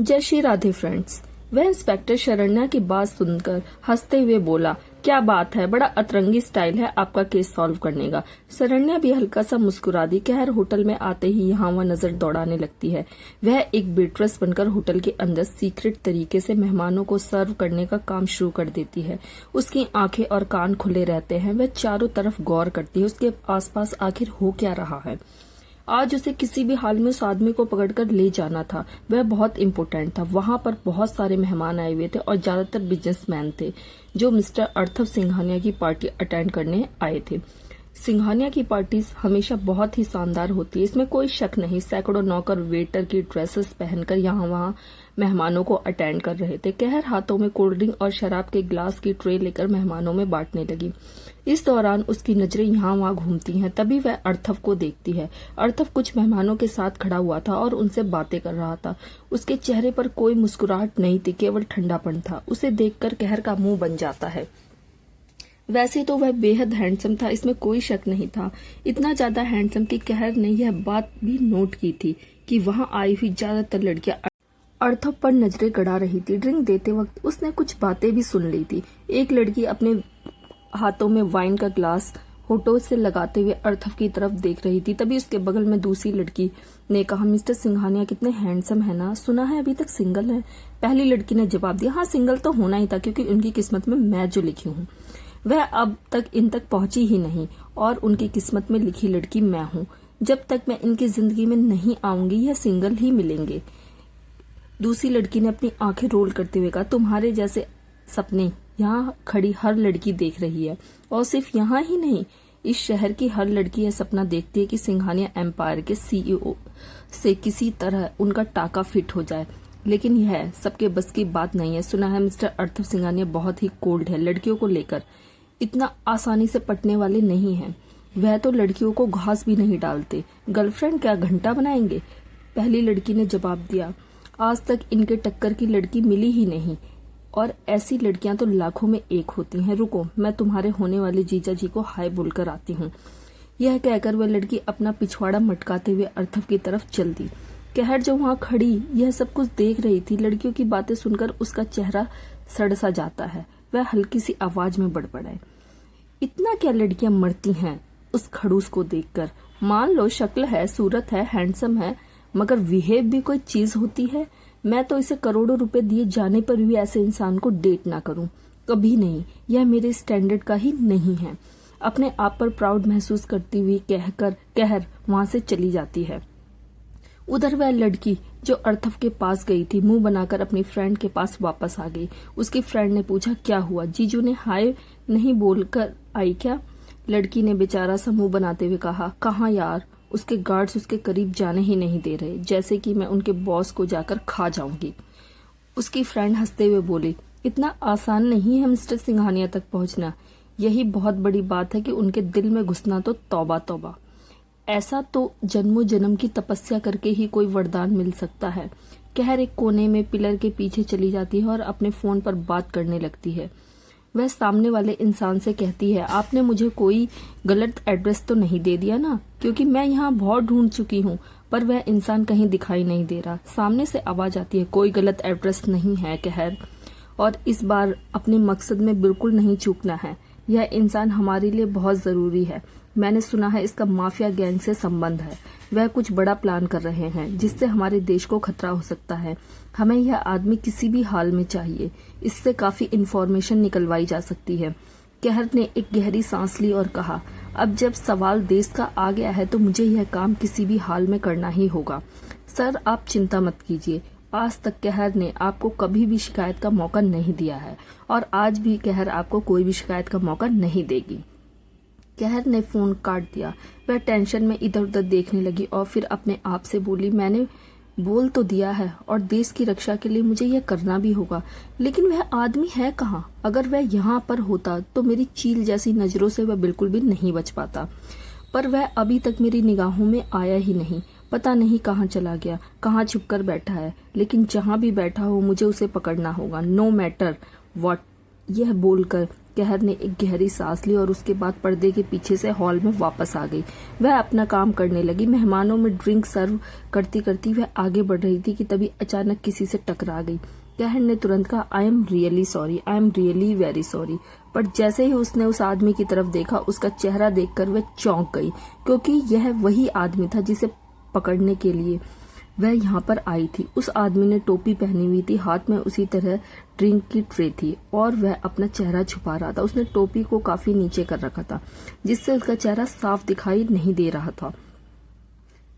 जय श्री राधे फ्रेंड्स। वह इंस्पेक्टर शरण्या की बात सुनकर हंसते हुए बोला, क्या बात है, बड़ा अतरंगी स्टाइल है आपका केस सॉल्व करने का। शरण्या भी हल्का सा मुस्कुरा दी। कहर होटल में आते ही यहाँ वह नजर दौड़ाने लगती है। वह एक वेट्रेस बनकर होटल के अंदर सीक्रेट तरीके से मेहमानों को सर्व करने का काम शुरू कर देती है। उसकी आंखें और कान खुले रहते हैं। वह चारों तरफ गौर करती है, उसके आसपास आखिर हो क्या रहा है। आज उसे किसी भी हाल में उस आदमी को पकड़कर ले जाना था। वह बहुत इम्पोर्टेंट था। वहां पर बहुत सारे मेहमान आए हुए थे और ज्यादातर बिजनेसमैन थे जो मिस्टर अर्थव सिंघानिया की पार्टी अटेंड करने आए थे। सिंघानिया की पार्टी हमेशा बहुत ही शानदार होती है, इसमें कोई शक नहीं। सैकड़ों नौकर वेटर की ड्रेसेस पहनकर यहाँ वहाँ मेहमानों को अटेंड कर रहे थे। कहर हाथों में कोल्ड ड्रिंक और शराब के ग्लास की ट्रे लेकर मेहमानों में बांटने लगी। इस दौरान उसकी नजरें यहाँ वहाँ घूमती हैं। तभी वह अर्थव को देखती है। अर्थव कुछ मेहमानों के साथ खड़ा हुआ था और उनसे बातें कर रहा था। उसके चेहरे पर कोई मुस्कुराहट नहीं थी, केवल ठंडापन था। उसे देखकर कहर का मुंह बन जाता है। वैसे तो वह बेहद हैंडसम था, इसमें कोई शक नहीं था। इतना ज्यादा हैंडसम कि कहर ने यह बात भी नोट की थी कि वहां आई हुई ज्यादातर लड़कियां अर्थव पर नजरें गड़ा रही थी। ड्रिंक देते वक्त उसने कुछ बातें भी सुन ली थी। एक लड़की अपने हाथों में वाइन का ग्लास होठों से लगाते हुए अर्थव की तरफ देख रही थी। तभी उसके बगल में दूसरी लड़की ने कहा, मिस्टर सिंघानिया कितने हैंडसम है ना, सुना है अभी तक सिंगल है। पहली लड़की ने जवाब दिया, हाँ सिंगल तो होना ही था क्योंकि उनकी किस्मत में मैं जो लिखी हूँ वह अब तक इन तक पहुंची ही नहीं और उनकी किस्मत में लिखी लड़की मैं हूँ। जब तक मैं इनकी जिंदगी में नहीं आऊंगी यह सिंगल ही मिलेंगे। दूसरी लड़की ने अपनी आंखें रोल करते हुए कहा, तुम्हारे जैसे सपने यहाँ खड़ी हर लड़की देख रही है और सिर्फ यहाँ ही नहीं, इस शहर की हर लड़की यह सपना देखती है कि सिंघानिया एम्पायर के सीईओ से किसी तरह उनका टाका फिट हो जाए। लेकिन यह सबके बस की बात नहीं है। सुना है मिस्टर अर्थव सिंघानिया बहुत ही कोल्ड है, लड़कियों को लेकर इतना आसानी से पटने वाले नहीं हैं। वह तो लड़कियों को घास भी नहीं डालते। गर्लफ्रेंड क्या घंटा बनाएंगे? पहली लड़की ने जवाब दिया, आज तक इनके टक्कर की लड़की मिली ही नहीं और ऐसी लड़कियां तो लाखों में एक होती हैं। रुको, मैं तुम्हारे होने वाले जीजा जी को हाय बोलकर आती हूँ। यह कहकर वह लड़की अपना पिछवाड़ा मटकाते हुए अर्थव की तरफ चल दी। कहर जो वहां खड़ी यह सब कुछ देख रही थी। लड़कियों की बातें सुनकर उसका चेहरा सड़ सा जाता है। वह हल्की सी आवाज में बड़बड़ाए, इतना क्या लड़कियां मरती हैं उस खड़ूस को देखकर। मान लो शक्ल है, सूरत है, हैंडसम है, मगर विहेव भी कोई चीज होती है। मैं तो इसे करोड़ों रुपए दिए जाने पर भी ऐसे इंसान को डेट ना करूं, कभी नहीं। यह मेरे स्टैंडर्ड का ही नहीं है। अपने आप पर प्राउड महसूस करती हुई कहर वहां से चली जाती है। उधर वह लड़की जो अर्थव के पास गई थी मुंह बनाकर अपनी फ्रेंड के पास वापस आ गई। उसकी फ्रेंड ने पूछा, क्या हुआ, जीजू ने हाय नहीं बोलकर आई क्या? लड़की ने बेचारा सा मुंह बनाते हुए कहा, कहाँ यार, उसके गार्ड्स उसके करीब जाने ही नहीं दे रहे, जैसे कि मैं उनके बॉस को जाकर खा जाऊंगी। उसकी फ्रेंड हंसते हुए बोली, इतना आसान नहीं है मिस्टर सिंघानिया तक पहुंचना। यही बहुत बड़ी बात है कि उनके दिल में घुसना तो तौबा तौबा। ऐसा तो जन्मों जन्म की तपस्या करके ही कोई वरदान मिल सकता है। कहर एक कोने में पिलर के पीछे चली जाती है और अपने फोन पर बात करने लगती है। वह सामने वाले इंसान से कहती है, आपने मुझे कोई गलत एड्रेस तो नहीं दे दिया ना, क्योंकि मैं यहाँ बहुत ढूंढ चुकी हूँ पर वह इंसान कहीं दिखाई नहीं दे रहा। सामने से आवाज आती है, कोई गलत एड्रेस नहीं है कहर, और इस बार अपने मकसद में बिल्कुल नहीं चूकना है। यह इंसान हमारे लिए बहुत जरूरी है। मैंने सुना है इसका माफिया गैंग से संबंध है। वह कुछ बड़ा प्लान कर रहे हैं जिससे हमारे देश को खतरा हो सकता है। हमें यह आदमी किसी भी हाल में चाहिए। इससे काफी इंफॉर्मेशन निकलवाई जा सकती है। कहर ने एक गहरी सांस ली और कहा, अब जब सवाल देश का आ गया है तो मुझे यह काम किसी भी हाल में करना ही होगा। सर आप चिंता मत कीजिए, आज तक कहर ने आपको कभी भी शिकायत का मौका नहीं दिया है और आज भी कहर आपको कोई भी शिकायत का मौका नहीं देगी। कहर ने फोन काट दिया। वह टेंशन में इधर उधर देखने लगी और फिर अपने आप से बोली, मैंने बोल तो दिया है और देश की रक्षा के लिए मुझे यह करना भी होगा, लेकिन वह आदमी है कहाँ? अगर वह यहाँ पर होता तो मेरी चील जैसी नजरों से वह बिल्कुल भी नहीं बच पाता। पर वह अभी तक मेरी निगाहों में आया ही नहीं। पता नहीं कहाँ चला गया, कहाँ छुपकर बैठा है, लेकिन जहाँ भी बैठा हो मुझे उसे पकड़ना होगा, नो मैटर व्हाट। यह बोलकर कहर ने एक गहरी सांस ली और उसके बाद पर्दे के पीछे से हॉल में वापस आ गई। वह अपना काम करने लगी। मेहमानों में ड्रिंक सर्व करती करती वह आगे बढ़ रही थी कि तभी अचानक किसी से टकरा गई। कहर ने तुरंत कहा, आई am really sorry, I am really very sorry. पर जैसे ही उसने उस आदमी की तरफ देखा, उसका चेहरा देखकर वह चौंक गई, क्योंकि यह वही आदमी था जिसे पकड़ने के लिए वह यहाँ पर आई थी। उस आदमी ने टोपी पहनी हुई थी, हाथ में उसी तरह ड्रिंक की ट्रे थी और वह अपना चेहरा छुपा रहा था। उसने टोपी को काफी नीचे कर रखा था, जिससे उसका चेहरा साफ दिखाई नहीं दे रहा था।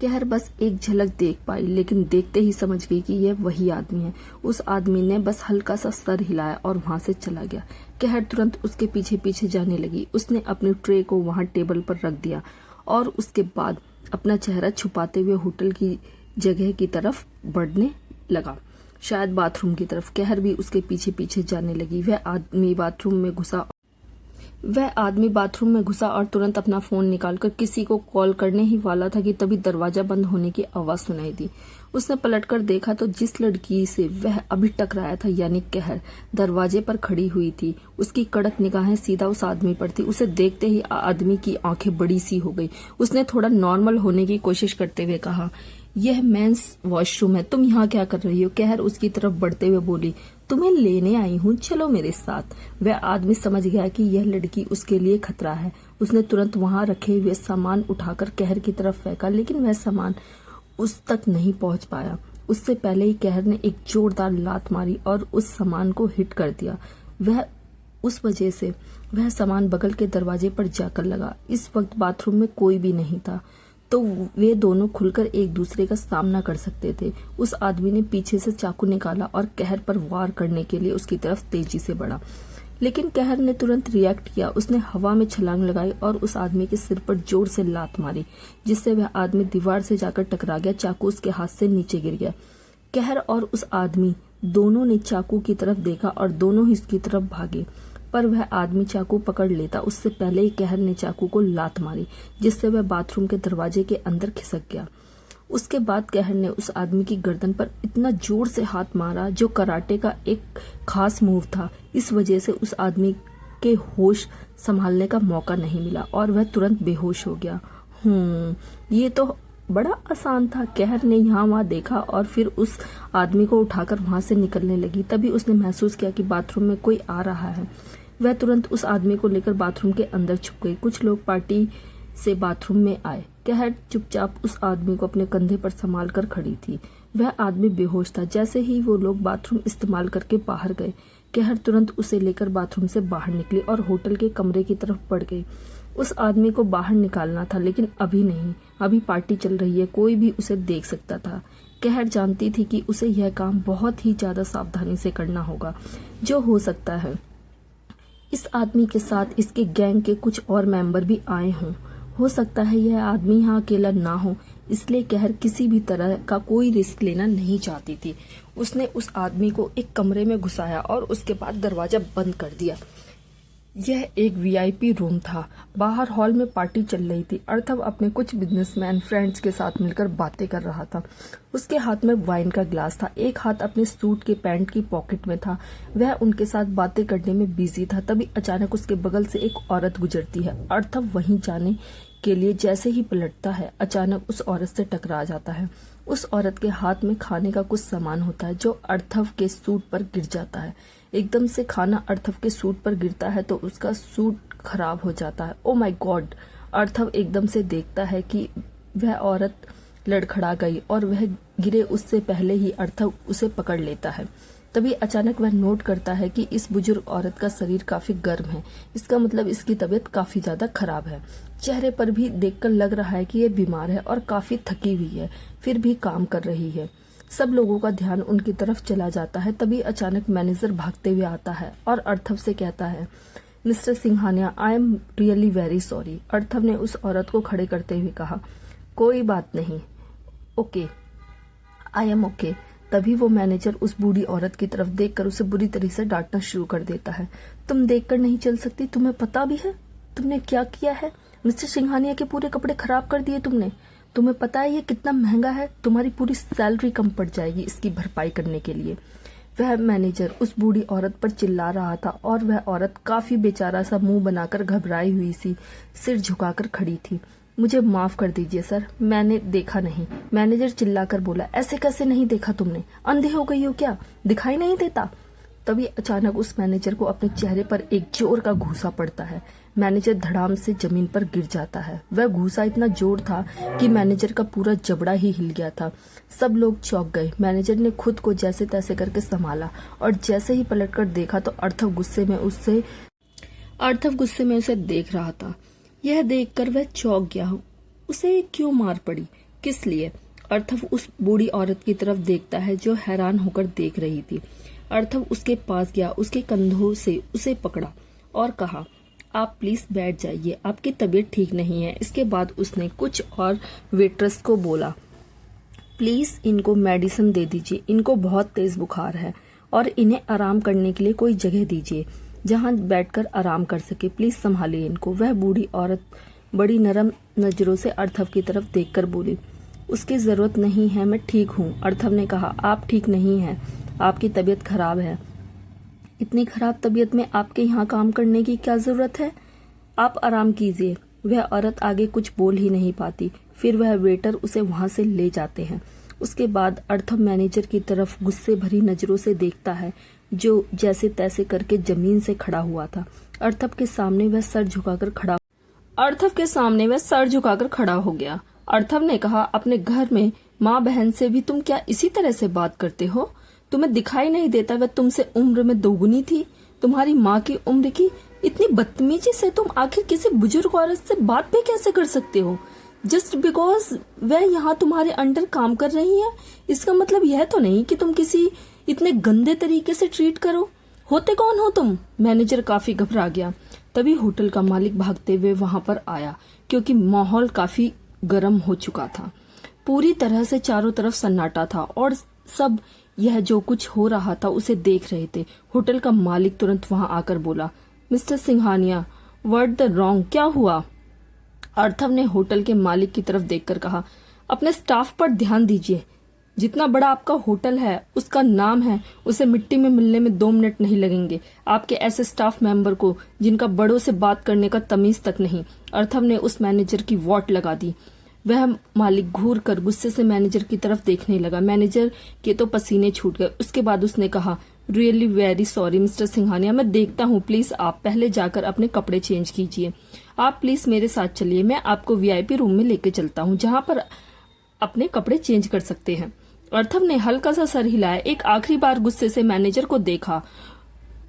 कहर बस एक झलक देख पाई, लेकिन देखते ही समझ गई कि यह वही आदमी है। उस आदमी ने बस हल्का सा सर हिलाया और वहां से चला गया। कहर तुरंत उसके पीछे पीछे जाने लगी। उसने अपनी ट्रे को वहां टेबल पर रख दिया और उसके बाद अपना चेहरा छुपाते हुए होटल की जगह की तरफ बढ़ने लगा, शायद बाथरूम की तरफ। कहर भी उसके पीछे पीछे जाने लगी। वह आदमी बाथरूम में घुसा और तुरंत अपना फोन निकालकर किसी को कॉल करने ही वाला था कि तभी दरवाजा बंद होने की आवाज सुनाई दी। उसने पलटकर देखा तो जिस लड़की से वह अभी टकराया था, यानी कहर, दरवाजे पर खड़ी हुई थी। उसकी कड़क निगाहें सीधा उस आदमी पर थी। उसे देखते ही आदमी की आंखें बड़ी सी हो गई। उसने थोड़ा नॉर्मल होने की कोशिश करते हुए कहा, यह मेंस वॉशरूम है, तुम यहाँ क्या कर रही हो? कहर उसकी तरफ बढ़ते हुए बोली, तुम्हें लेने आई हूँ, चलो मेरे साथ। वह आदमी समझ गया कि यह लड़की उसके लिए खतरा है। उसने तुरंत वहां रखे हुए सामान उठाकर कहर की तरफ फेंका, लेकिन वह सामान उस तक नहीं पहुंच पाया। उससे पहले ही कहर ने एक जोरदार लात मारी और उस सामान को हिट कर दिया। उस वजह से वह सामान बगल के दरवाजे पर जाकर लगा। इस वक्त बाथरूम में कोई भी नहीं था, तो वे दोनों खुलकर एक दूसरे का सामना कर सकते थे। उस आदमी ने पीछे से चाकू निकाला और कहर पर वार करने के लिए उसकी तरफ तेजी से बढ़ा, लेकिन कहर ने तुरंत रिएक्ट किया। उसने हवा में छलांग लगाई और उस आदमी के सिर पर जोर से लात मारी, जिससे वह आदमी दीवार से जाकर टकरा गया। चाकू उसके हाथ से नीचे गिर गया। कहर और उस आदमी दोनों ने चाकू की तरफ देखा और दोनों ही उसकी तरफ भागे, पर वह आदमी चाकू पकड़ लेता उससे पहले ही कहर ने चाकू को लात मारी, जिससे वह बाथरूम के दरवाजे के अंदर खिसक गया। उसके बाद कहर ने उस आदमी की गर्दन पर इतना जोर से हाथ मारा, जो कराटे का एक खास मूव था। इस वजह से उस आदमी के होश संभालने का मौका नहीं मिला और वह तुरंत बेहोश हो गया। ये तो बड़ा आसान था। कहर ने यहाँ वहां देखा और फिर उस आदमी को उठाकर वहां से निकलने लगी। तभी उसने महसूस किया कि बाथरूम में कोई आ रहा है। वह तुरंत उस आदमी को लेकर बाथरूम के अंदर छुप गई। कुछ लोग पार्टी से बाथरूम में आए। कहर चुपचाप उस आदमी को अपने कंधे पर संभाल कर खड़ी थी। वह आदमी बेहोश था। जैसे ही वो लोग बाथरूम इस्तेमाल करके बाहर गए, कहर तुरंत उसे लेकर बाथरूम से बाहर निकली और होटल के कमरे की तरफ बढ़ गई। उस आदमी को बाहर निकालना था, लेकिन अभी नहीं। अभी पार्टी चल रही है, कोई भी उसे देख सकता था। कहर जानती थी कि उसे यह काम बहुत ही ज्यादा सावधानी से करना होगा। जो हो सकता है इस आदमी के साथ इसके गैंग के कुछ और मेंबर भी आए हों। हो सकता है यह आदमी यहाँ अकेला ना हो, इसलिए कहर किसी भी तरह का कोई रिस्क लेना नहीं चाहती थी। उसने उस आदमी को एक कमरे में घुसाया और उसके बाद दरवाजा बंद कर दिया। यह एक वीआईपी रूम था। बाहर हॉल में पार्टी चल रही थी। अर्थव अपने कुछ बिजनेसमैन फ्रेंड्स के साथ मिलकर बातें कर रहा था। उसके हाथ में वाइन का ग्लास था, एक हाथ अपने सूट के पैंट की पॉकेट में था। वह उनके साथ बातें करने में बिजी था। तभी अचानक उसके बगल से एक औरत गुजरती है। अर्थव वहीं जाने के लिए जैसे ही पलटता है, अचानक उस औरत से टकरा जाता है। उस औरत के हाथ में खाने का कुछ सामान होता है, जो अर्थव के सूट पर गिर जाता है। एकदम से खाना अर्थव के सूट पर गिरता है तो उसका सूट खराब हो जाता है। Oh my God! अर्थव एकदम से देखता है कि वह औरत लड़खड़ा गई और वह गिरे उससे पहले ही अर्थव उसे पकड़ लेता है। तभी अचानक वह नोट करता है कि इस बुजुर्ग औरत का शरीर काफी गर्म है। इसका मतलब इसकी तबीयत काफी ज्यादा खराब है। चेहरे पर भी देखकर लग रहा है कि यह बीमार है और काफी थकी हुई है, फिर भी काम कर रही है। सब लोगों का ध्यान उनकी तरफ चला जाता है। तभी अचानक मैनेजर भागते हुए आता है और अर्थव से कहता है, mister Singhania, I am really very sorry. अर्थव ने उस औरत को खड़े करते हुए कहा, कोई बात नहीं, ओके, आई एम ओके। तभी वो मैनेजर उस बूढ़ी औरत की तरफ देखकर उसे बुरी तरह से डांटना शुरू कर देता है। तुम देखकर नहीं चल सकती? तुम्हें पता भी है तुमने क्या किया है? मिस्टर सिंघानिया के पूरे कपड़े खराब कर दिए तुमने। तुम्हें पता है ये कितना महंगा है? तुम्हारी पूरी सैलरी कम पड़ जाएगी इसकी भरपाई करने के लिए। वह मैनेजर उस बूढ़ी औरत पर चिल्ला रहा था और वह औरत काफी बेचारा सा मुंह बनाकर घबराई हुई सी सिर झुकाकर खड़ी थी। मुझे माफ कर दीजिए सर, मैंने देखा नहीं, मैनेजर चिल्लाकर बोला। ऐसे कैसे नहीं देखा तुमने? अंधे हो गई हो क्या? दिखाई नहीं देता? तभी अचानक उस मैनेजर को अपने चेहरे पर एक जोर का घूसा पड़ता है। मैनेजर धड़ाम से जमीन पर गिर जाता है। वह घूसा इतना जोर था कि मैनेजर का पूरा जबड़ा ही हिल गया था। सब लोग चौंक गए। मैनेजर ने खुद को जैसे तैसे करके संभाला और जैसे ही पलटकर देखा तो अर्थव गुस्से में उसे देख रहा था। यह देखकर वह चौंक गया। उसे क्यों मार पड़ी? किस लिए? अर्थव उस बूढ़ी औरत की तरफ देखता है जो हैरान होकर देख रही थी। अर्थव उसके पास गया, उसके कंधों से उसे पकड़ा और कहा, आप प्लीज बैठ जाइए, आपकी तबीयत ठीक नहीं है। इसके बाद उसने कुछ और वेट्रेस को बोला, प्लीज इनको मेडिसिन दे दीजिए, इनको बहुत तेज बुखार है और इन्हें आराम करने के लिए कोई जगह दीजिए जहां बैठकर आराम कर सके, प्लीज संभालिए इनको। वह बूढ़ी औरत बड़ी नरम नजरों से अर्थव की तरफ देखकर बोली, उसकी जरूरत नहीं है, मैं ठीक हूँ। अर्थव ने कहा, आप ठीक नहीं हैं, आपकी तबीयत खराब है। इतनी खराब तबीयत में आपके यहाँ काम करने की क्या जरूरत है? आप आराम कीजिए। वह औरत आगे कुछ बोल ही नहीं पाती। फिर वह वेटर उसे वहां से ले जाते हैं। उसके बाद अर्थव मैनेजर की तरफ गुस्से भरी नजरों से देखता है जो जैसे तैसे करके जमीन से खड़ा हुआ था। अर्थव के सामने वह सर झुकाकर खड़ा हो गया। अर्थव ने कहा, अपने घर में माँ बहन से भी तुम क्या इसी तरह से बात करते हो? तुम्हें दिखाई नहीं देता वह तुमसे उम्र में दोगुनी थी, तुम्हारी माँ की उम्र की? इतनी बदतमीजी से तुम आखिर किसी बुजुर्ग औरत से बात भी कैसे कर सकते हो? जस्ट बिकॉज वह यहाँ तुम्हारे अंडर काम कर रही है, इसका मतलब यह तो नहीं कि तुम किसी इतने गंदे तरीके से ट्रीट करो। होते कौन हो तुम? मैनेजर काफी घबरा गया। तभी होटल का मालिक भागते हुए वहां पर आया, क्योंकि माहौल काफी गर्म हो चुका था। पूरी तरह से चारों तरफ सन्नाटा था और सब यह जो कुछ हो रहा था उसे देख रहे थे। होटल का मालिक तुरंत वहां आकर बोला, mister Singhania, what the wrong, क्या हुआ? अर्थव ने होटल के मालिक की तरफ देखकर कहा, अपने स्टाफ पर ध्यान दीजिए। जितना बड़ा आपका होटल है, उसका नाम है, उसे मिट्टी में मिलने में 2 मिनट नहीं लगेंगे। आपके ऐसे स्टाफ मेंबर को जिनका बड़ों से बात करने का तमीज तक नहीं। अर्थव ने उस मैनेजर की वॉट लगा दी। वह मालिक घूर कर गुस्से से मैनेजर की तरफ देखने लगा। मैनेजर के तो पसीने छूट गए। उसके बाद उसने कहा, really very sorry mister Singhania, मैं देखता हूँ, प्लीज आप पहले जाकर अपने कपड़े चेंज कीजिए। आप प्लीज मेरे साथ चलिए, मैं आपको वीआईपी रूम में लेके चलता हूँ जहाँ पर अपने कपड़े चेंज कर सकते हैं। अर्थव ने हल्का सा सर हिलाया। एक आखिरी बार गुस्से से मैनेजर को देखा।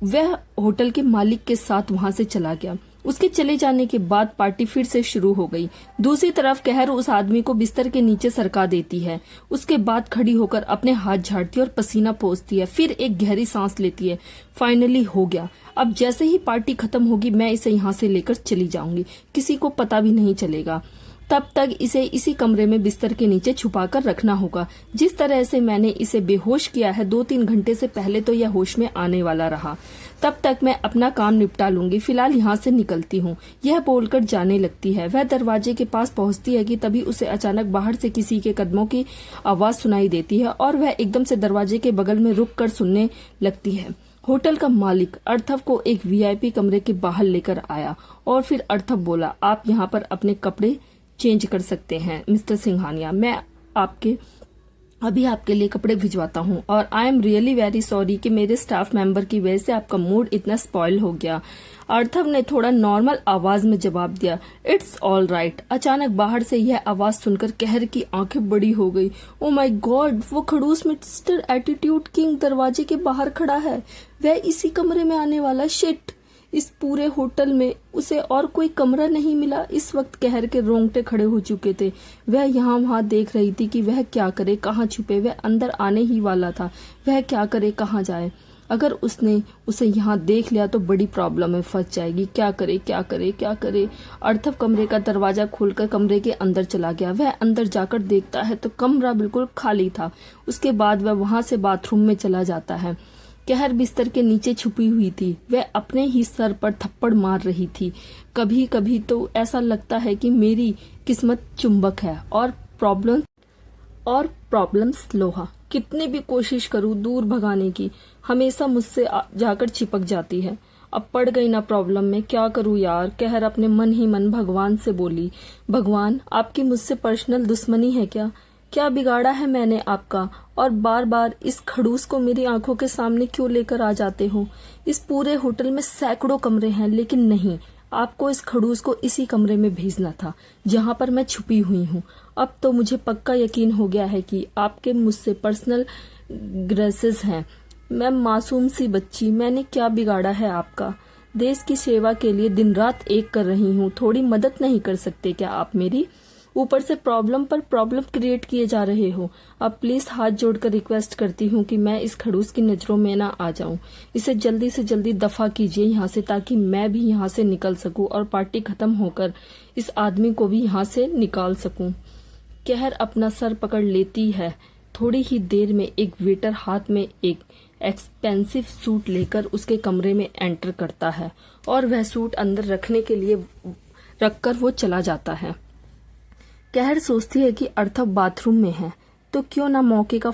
वह होटल के मालिक के साथ वहां से चला गया। उसके चले जाने के बाद पार्टी फिर से शुरू हो गई। दूसरी तरफ कहर उस आदमी को बिस्तर के नीचे सरका देती है। उसके बाद खड़ी होकर अपने हाथ झाड़ती है और पसीना पोंछती है। फिर एक गहरी सांस लेती है। फाइनली हो गया, अब जैसे ही पार्टी खत्म होगी मैं इसे यहाँ से लेकर चली जाऊंगी, किसी को पता भी नहीं चलेगा। तब तक इसे इसी कमरे में बिस्तर के नीचे छुपाकर रखना होगा। जिस तरह से मैंने इसे बेहोश किया है 2-3 घंटे से पहले तो यह होश में आने वाला रहा। तब तक मैं अपना काम निपटा लूंगी, फिलहाल यहाँ से निकलती हूँ, यह बोलकर जाने लगती है। वह दरवाजे के पास पहुंचती है कि तभी उसे अचानक बाहर से किसी के कदमों की आवाज सुनाई देती है और वह एकदम से दरवाजे के बगल में रुक कर सुनने लगती है। होटल का मालिक अर्थव को एक वीआईपी कमरे के बाहर लेकर आया और फिर अर्थव बोला, आप यहाँ पर अपने कपड़े चेंज कर सकते हैं मिस्टर सिंघानिया, मैं अभी आपके लिए कपड़े भिजवाता हूँ और आई एम रियली वेरी सॉरी कि मेरे स्टाफ मेंबर की वजह से आपका मूड इतना स्पॉइल हो गया। अर्थव ने थोड़ा नॉर्मल आवाज में जवाब दिया, इट्स ऑल राइट। अचानक बाहर से यह आवाज सुनकर कहर की आंखें बड़ी हो गई। ओ माय गॉड, वो खड़ूस मिस्टर एटीट्यूड किंग दरवाजे के बाहर खड़ा है। वह इसी कमरे में आने वाला। शिट, इस पूरे होटल में उसे और कोई कमरा नहीं मिला। इस वक्त कहर के रोंगटे खड़े हो चुके थे। वह यहाँ वहां देख रही थी कि वह क्या करे, कहाँ छुपे। वह अंदर आने ही वाला था, वह क्या करे, कहाँ जाए। अगर उसने उसे यहाँ देख लिया तो बड़ी प्रॉब्लम में फंस जाएगी। क्या करे, क्या करे, क्या करे। अर्थव कमरे का दरवाजा खोलकर कमरे के अंदर चला गया। वह अंदर जाकर देखता है तो कमरा बिल्कुल खाली था। उसके बाद वह वहां से बाथरूम में चला जाता है। कहर बिस्तर के नीचे छुपी हुई थी। वह अपने ही सर पर थप्पड़ मार रही थी। कभी कभी तो ऐसा लगता है कि मेरी किस्मत चुंबक है और प्रॉब्लम्स लोहा। कितनी भी कोशिश करूं दूर भगाने की, हमेशा मुझसे जाकर चिपक जाती है। अब पड़ गई ना प्रॉब्लम में, क्या करूं यार। कहर अपने मन ही मन भगवान से बोली, भगवान आपकी मुझसे पर्सनल दुश्मनी है क्या? क्या बिगाड़ा है मैंने आपका, और बार बार इस खड़ूस को मेरी आंखों के सामने क्यों लेकर आ जाते हो? इस पूरे होटल में सैकड़ों कमरे हैं, लेकिन नहीं, आपको इस खड़ूस को इसी कमरे में भेजना था जहां पर मैं छुपी हुई हूँ। अब तो मुझे पक्का यकीन हो गया है कि आपके मुझसे पर्सनल ग्रेसेस हैं। मैं मासूम सी बच्ची, मैंने क्या बिगाड़ा है आपका? देश की सेवा के लिए दिन रात एक कर रही हूँ, थोड़ी मदद नहीं कर सकते क्या आप मेरी? ऊपर से प्रॉब्लम पर प्रॉब्लम क्रिएट किए जा रहे हो। अब प्लीज हाथ जोड़कर रिक्वेस्ट करती हूँ कि मैं इस खड़ूस की नजरों में ना आ जाऊं। इसे जल्दी से जल्दी दफा कीजिए यहाँ से, ताकि मैं भी यहाँ से निकल सकूं और पार्टी खत्म होकर इस आदमी को भी यहाँ से निकाल सकूं। कहर अपना सर पकड़ लेती है। थोड़ी ही देर में एक वेटर हाथ में एक एक्सपेंसिव सूट लेकर उसके कमरे में एंटर करता है और वह सूट अंदर रखने के लिए रखकर वो चला जाता है। कहर सोचती है कि अर्थव बाथरूम में है, तो क्यों ना मौके का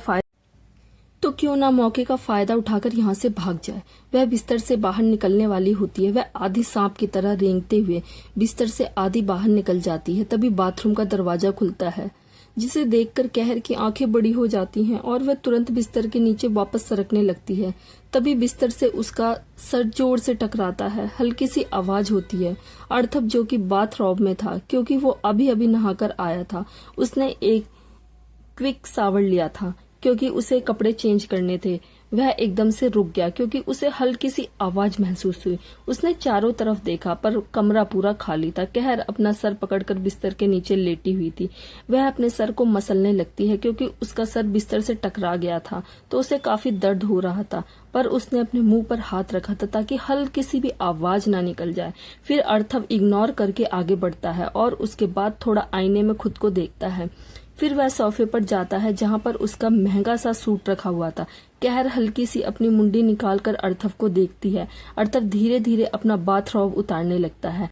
फायदा उठाकर यहाँ से भाग जाए। वह बिस्तर से बाहर निकलने वाली होती है। वह आधी सांप की तरह रेंगते हुए बिस्तर से आधी बाहर निकल जाती है। तभी बाथरूम का दरवाजा खुलता है, जिसे देखकर कहर की आंखें बड़ी हो जाती हैं और वह तुरंत बिस्तर के नीचे वापस सरकने लगती है। तभी बिस्तर से उसका सर जोर से टकराता है। हल्की सी आवाज होती है। अर्थव, जो कि बाथरोब में था क्योंकि वो अभी अभी नहाकर आया था, उसने एक क्विक शावर लिया था क्योंकि उसे कपड़े चेंज करने थे। वह एकदम से रुक गया क्योंकि उसे हल्की सी आवाज महसूस हुई। उसने चारों तरफ देखा पर कमरा पूरा खाली था। कहर अपना सर पकड़कर बिस्तर के नीचे लेटी हुई थी। वह अपने सर को मसलने लगती है क्योंकि उसका सर बिस्तर से टकरा गया था, तो उसे काफी दर्द हो रहा था। पर उसने अपने मुंह पर हाथ रखा था ताकि हल्की सी भी आवाज ना निकल जाए। फिर अर्थव इग्नोर करके आगे बढ़ता है और उसके बाद थोड़ा आईने में खुद को देखता है। फिर वह सोफे पर जाता है जहां पर उसका महंगा सा सूट रखा हुआ था। कहर हल्की सी अपनी मुंडी निकालकर अर्थव को देखती है। अर्थव धीरे धीरे अपना बाथरोब उतारने लगता है।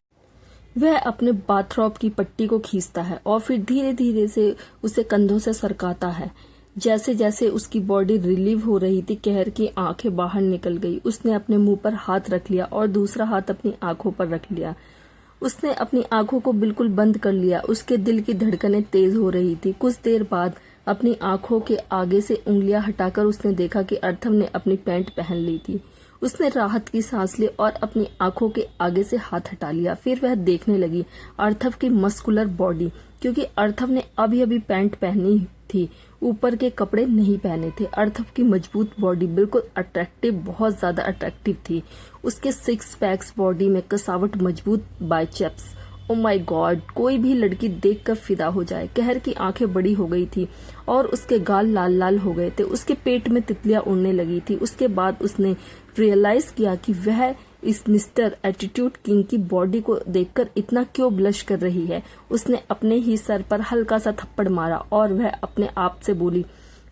वह अपने बाथरोब की पट्टी को खींचता है और फिर धीरे धीरे से उसे कंधों से सरकाता है। जैसे जैसे उसकी बॉडी रिलीव हो रही थी, कहर की आंखें बाहर निकल गई। उसने अपने मुंह पर हाथ रख लिया और दूसरा हाथ अपनी आंखों पर रख लिया। उसने अपनी आंखों को बिल्कुल बंद कर लिया। उसके दिल की धड़कनें तेज हो रही थी। कुछ देर बाद अपनी आंखों के आगे से उंगलियां हटाकर उसने देखा कि अर्थव ने अपनी पैंट पहन ली थी। उसने राहत की सांस ली और अपनी आंखों के आगे से हाथ हटा लिया। फिर वह देखने लगी अर्थव की मस्कुलर बॉडी, क्योंकि अर्थव ने अभी अभी पैंट पहनी थी, ऊपर के कपड़े नहीं पहने थे। अर्थव की मजबूत बॉडी बिल्कुल अट्रैक्टिव, बहुत ज्यादा अट्रैक्टिव थी। उसके 6 पैक्स बॉडी में कसावट, मजबूत बाइसेप्स। ओ माय गॉड, कोई भी लड़की देखकर फिदा हो जाए। कहर की आंखें बड़ी हो गई थी और उसके गाल लाल लाल हो गए थे। उसके पेट में तितलियां उड़ने लगी थी। उसके बाद उसने रियलाइज किया कि वह इस मिस्टर एटीट्यूड किंग की बॉडी को देखकर इतना क्यों ब्लश कर रही है। उसने अपने ही सर पर हल्का सा थप्पड़ मारा और वह अपने आप से बोली,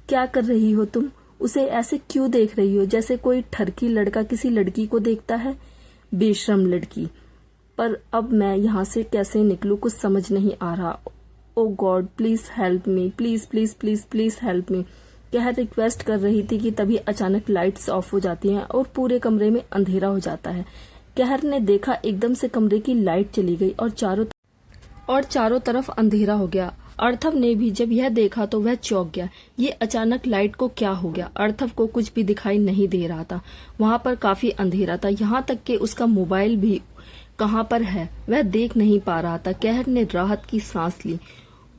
क्या कर रही हो तुम? उसे ऐसे क्यों देख रही हो जैसे कोई ठरकी लड़का किसी लड़की को देखता है? बेशरम लड़की। पर अब मैं यहाँ से कैसे निकलूं, कुछ समझ नहीं आ रहा। Oh God, please help me, please please please please help me. Kahar request कर रही थी कि तभी अचानक लाइट्स ऑफ हो जाती हैं और पूरे कमरे में अंधेरा हो जाता है। कहर ने देखा एकदम से कमरे की लाइट चली गई और चारों तरफ अंधेरा हो गया। अर्थव ने भी जब यह देखा तो वह चौंक गया। ये अचानक लाइट को क्या हो गया? अर्थव को कुछ भी दिखाई नहीं दे रहा था। वहां पर काफी अंधेरा था, यहाँ तक कि उसका मोबाइल भी कहाँ पर है वह देख नहीं पा रहा था। कहर ने राहत की सांस ली।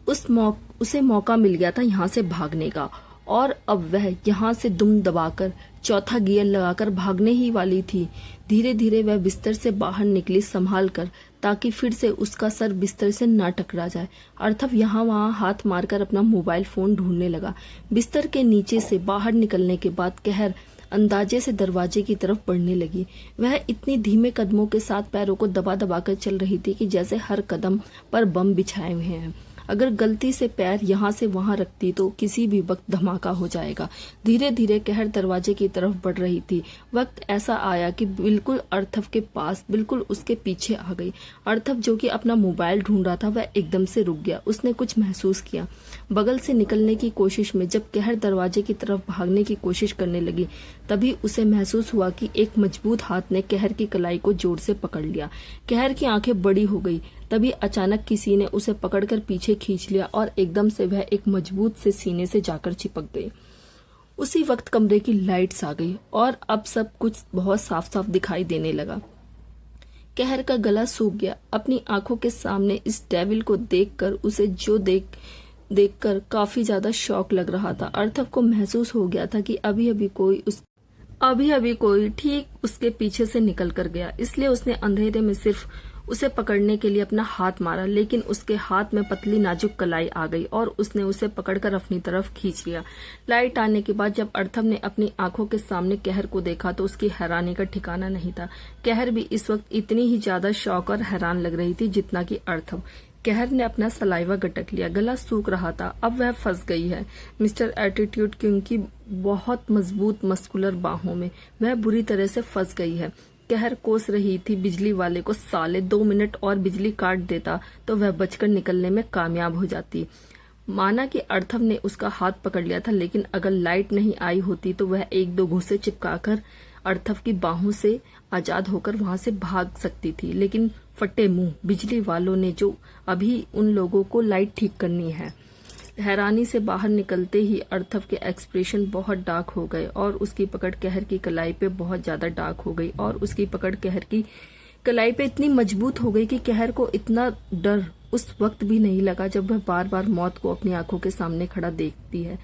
उसे मौका मिल गया था यहाँ से भागने का, और अब वह यहाँ से दुम दबाकर चौथा गियर लगाकर भागने ही वाली थी। धीरे धीरे वह बिस्तर से बाहर निकली संभाल कर, ताकि फिर से उसका सर बिस्तर से न टकरा जाए। अर्थव यहाँ वहाँ हाथ मारकर अपना मोबाइल फोन ढूंढने लगा। बिस्तर के नीचे से बाहर निकलने के बाद कहर अंदाजे से दरवाजे की तरफ बढ़ने लगी। वह इतनी धीमे कदमों के साथ पैरों को दबा दबा कर चल रही थी कि जैसे हर कदम पर बम बिछाए हुए हैं। अगर गलती से पैर यहाँ से वहां रखती तो किसी भी वक्त धमाका हो जाएगा। धीरे धीरे कहर दरवाजे की तरफ बढ़ रही थी। वक्त ऐसा आया कि बिल्कुल अर्थव के पास, बिल्कुल उसके पीछे आ गई। अर्थव जो कि अपना मोबाइल ढूंढ रहा था वह एकदम से रुक गया। उसने कुछ महसूस किया। बगल से निकलने की कोशिश में जब कहर दरवाजे की तरफ भागने की कोशिश करने लगी तभी उसे महसूस हुआ कि एक मजबूत हाथ ने कहर की कलाई को जोर से पकड़ लिया। कहर की आंखें बड़ी हो गई। तभी अचानक किसी ने उसे पकड़कर पीछे खींच लिया और एकदम से वह एक मजबूत से सीने से जाकर चिपक गई। उसी वक्त कमरे की लाइट्स आ गई और अब सब कुछ बहुत साफ साफ दिखाई देने लगा। कहर का गला सूख गया। अपनी आंखों के सामने इस डेविल को देखकर उसे जो देखकर काफी ज्यादा शॉक लग रहा था। अर्थव को महसूस हो गया था कि अभी अभी कोई ठीक उसके पीछे से निकल कर गया। इसलिए उसने अंधेरे में सिर्फ उसे पकड़ने के लिए अपना हाथ मारा, लेकिन उसके हाथ में पतली नाजुक कलाई आ गई और उसने उसे पकड़कर अपनी तरफ खींच लिया। लाइट आने के बाद जब अर्थव ने अपनी आंखों के सामने कहर को देखा तो उसकी हैरानी का ठिकाना नहीं था। कहर भी इस वक्त इतनी ही ज्यादा शॉक और हैरान लग रही थी जितना कि अर्थव। कहर ने अपना सलाइवा गटक लिया। गला सूख रहा था। अब वह फंस गई है मिस्टर एटीट्यूड क्योंकि बहुत मजबूत मस्कुलर बाहों में वह बुरी तरह से फंस गई है। कहर कोस रही थी बिजली वाले को, साले 2 मिनट और बिजली काट देता तो वह बचकर निकलने में कामयाब हो जाती। माना कि अर्थव ने उसका हाथ पकड़ लिया था, लेकिन अगर लाइट नहीं आई होती तो वह 1-2 घूंसे चिपकाकर अर्थव की बाहों से आजाद होकर वहां से भाग सकती थी। लेकिन फटे मुंह बिजली वालों ने जो अभी उन लोगों को लाइट ठीक करनी है। हैरानी से बाहर निकलते ही अर्थव के एक्सप्रेशन बहुत डार्क हो गए और उसकी पकड़ कहर की कलाई पे बहुत ज्यादा डार्क हो गई और उसकी पकड़ कहर की कलाई पे इतनी मजबूत हो गई कि कहर को इतना डर उस वक्त भी नहीं लगा जब वह बार बार मौत को अपनी आंखों के सामने खड़ा देखती है,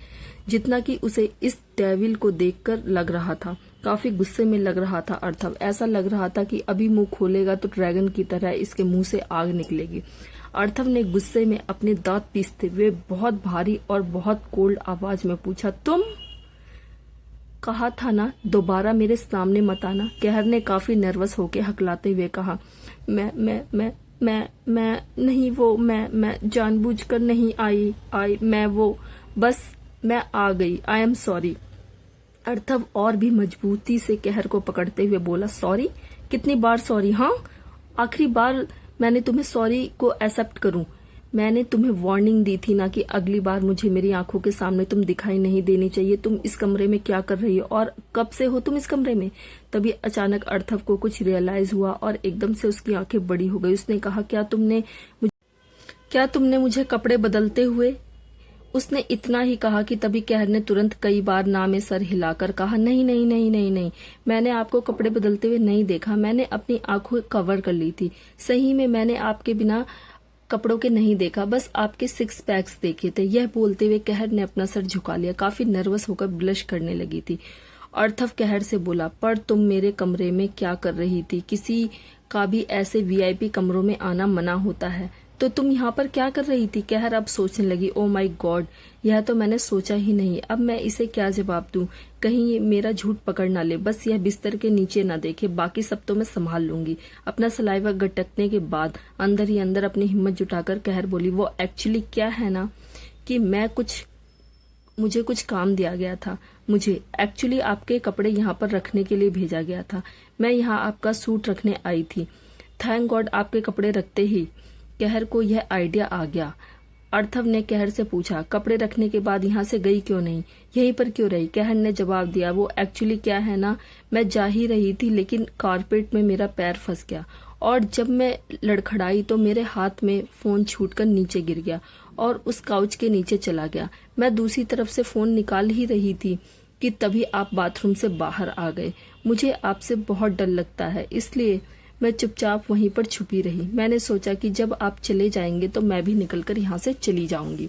जितना कि उसे इस डेविल को देखकर लग रहा था। काफी गुस्से में लग रहा था अर्थव। ऐसा लग रहा था कि अभी मुंह खोलेगा तो ड्रैगन की तरह इसके मुंह से आग निकलेगी। अर्थव ने गुस्से में अपने दांत पीसते हुए बहुत भारी और बहुत कोल्ड आवाज में पूछा, तुम कहा था ना दोबारा मेरे सामने मत आना। कहर ने काफी नर्वस होकर हकलाते हुए कहा, मैं नहीं, वो मैं जानबूझकर नहीं आई मैं आ गई। I am sorry. अर्थव और भी मजबूती से कहर को पकड़ते हुए बोला, सॉरी? कितनी बार सॉरी? हाँ, आखिरी बार मैंने तुम्हें सॉरी को एक्सेप्ट करूं। मैंने तुम्हें वार्निंग दी थी ना कि अगली बार मुझे मेरी आंखों के सामने तुम दिखाई नहीं देनी चाहिए। तुम इस कमरे में क्या कर रही हो और कब से हो तुम इस कमरे में? तभी अचानक अर्थव को कुछ रियलाइज हुआ और एकदम से उसकी आंखें बड़ी हो गई। उसने कहा, क्या तुमने मुझे कपड़े बदलते हुए? उसने इतना ही कहा कि तभी कहर ने तुरंत कई बार ना में सर हिलाकर कहा, नहीं, मैंने आपको कपड़े बदलते हुए नहीं देखा। मैंने अपनी आंखों कवर कर ली थी। सही में मैंने आपके बिना कपड़ों के नहीं देखा, बस आपके 6 पैक्स देखे थे। यह बोलते हुए कहर ने अपना सर झुका लिया। काफी नर्वस होकर ब्लश करने लगी थी। अर्थव कहर से बोला, पर तुम मेरे कमरे में क्या कर रही थी? किसी का भी ऐसे वीआईपी कमरों में आना मना होता है, तो तुम यहाँ पर क्या कर रही थी? कहर अब सोचने लगी, ओ माय गॉड, यह तो मैंने सोचा ही नहीं। अब मैं इसे क्या जवाब दूं? कहीं ये मेरा झूठ पकड़ ना ले। बस यह बिस्तर के नीचे ना देखे, बाकी सब तो मैं संभाल लूंगी। अपना सलाइवा गटकने के बाद अंदर ही अंदर अपनी हिम्मत जुटाकर कहर बोली, वो एक्चुअली क्या है ना कि मुझे कुछ काम दिया गया था। मुझे एक्चुअली आपके कपड़े यहाँ पर रखने के लिए भेजा गया था। मैं यहाँ आपका सूट रखने आई थी। थैंक गॉड आपके कपड़े रखते ही कहर को यह आइडिया आ गया। अर्थव ने कहर से पूछा, कपड़े रखने के बाद यहाँ से गई क्यों नहीं? यहीं पर क्यों रही? कहर ने जवाब दिया, वो एक्चुअली क्या है ना, मैं जा ही रही थी लेकिन कारपेट में मेरा पैर फंस गया और जब मैं लड़खड़ाई तो मेरे हाथ में फोन छूटकर नीचे गिर गया और उस काउच के नीचे चला गया। मैं दूसरी तरफ से फोन निकाल ही रही थी कि तभी आप बाथरूम से बाहर आ गए। मुझे आपसे बहुत डर लगता है, इसलिए मैं चुपचाप वहीं पर छुपी रही। मैंने सोचा कि जब आप चले जाएंगे तो मैं भी निकलकर यहाँ से चली जाऊंगी।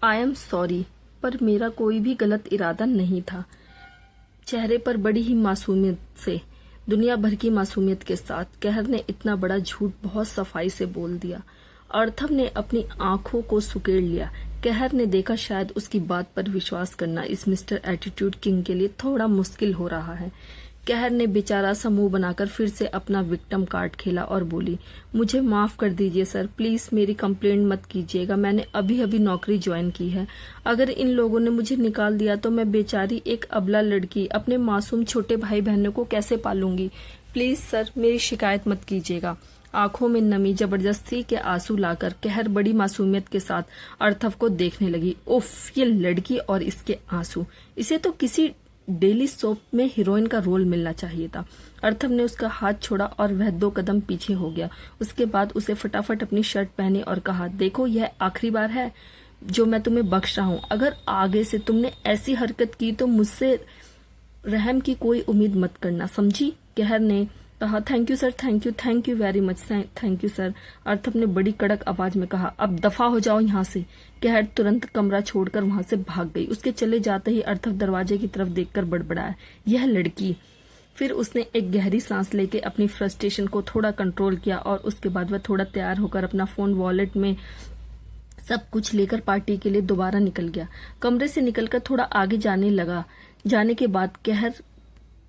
आई एम सॉरी, पर मेरा कोई भी गलत इरादा नहीं था। चेहरे पर बड़ी ही मासूमियत से, दुनिया भर की मासूमियत के साथ कहर ने इतना बड़ा झूठ बहुत सफाई से बोल दिया। अर्थव ने अपनी आंखों को सुकेड़ लिया। कहर ने देखा शायद उसकी बात पर विश्वास करना इस मिस्टर एटीट्यूड किंग के लिए थोड़ा मुश्किल हो रहा है। कहर ने बेचारा सा मुंह बनाकर फिर से अपना विक्टिम कार्ड खेला और बोली, मुझे माफ कर दीजिए सर, प्लीज मेरी कंप्लेंट मत कीजिएगा। मैंने अभी अभी नौकरी ज्वाइन की है। अगर इन लोगों ने मुझे निकाल दिया तो मैं बेचारी एक अबला लड़की अपने मासूम छोटे भाई बहनों को कैसे पालूंगी। प्लीज सर मेरी शिकायत मत कीजिएगा। आंखों में नमी जबरदस्ती के आंसू लाकर कहर बड़ी मासूमियत के साथ अर्थव को देखने लगी। उफ, ये लड़की और इसके आंसू, इसे तो किसी डेली सोप में हीरोइन का रोल मिलना चाहिए था। अर्थव ने उसका हाथ छोड़ा और वह 2 कदम पीछे हो गया। उसके बाद उसे फटाफट अपनी शर्ट पहनी और कहा, देखो यह आखिरी बार है जो मैं तुम्हें बख्श रहा हूं। अगर आगे से तुमने ऐसी हरकत की तो मुझसे रहम की कोई उम्मीद मत करना, समझी। कहर ने कहा, thank you sir, thank you very much, thank you sir. अर्थव ने बड़ी कड़क आवाज में कहा, अब दफा हो जाओ यहाँ से। कहर तुरंत कमरा छोड़कर वहां से भाग गई। उसके चले जाते ही अर्थव दरवाजे की तरफ देखकर बड़बड़ाया, यह लड़की। फिर उसने एक गहरी सांस लेके अपनी फ्रस्ट्रेशन को थोड़ा कंट्रोल किया और उसके बाद वह थोड़ा तैयार होकर अपना फोन वॉलेट में सब कुछ लेकर पार्टी के लिए दोबारा निकल गया। कमरे से निकलकर थोड़ा आगे जाने लगा। जाने के बाद कहर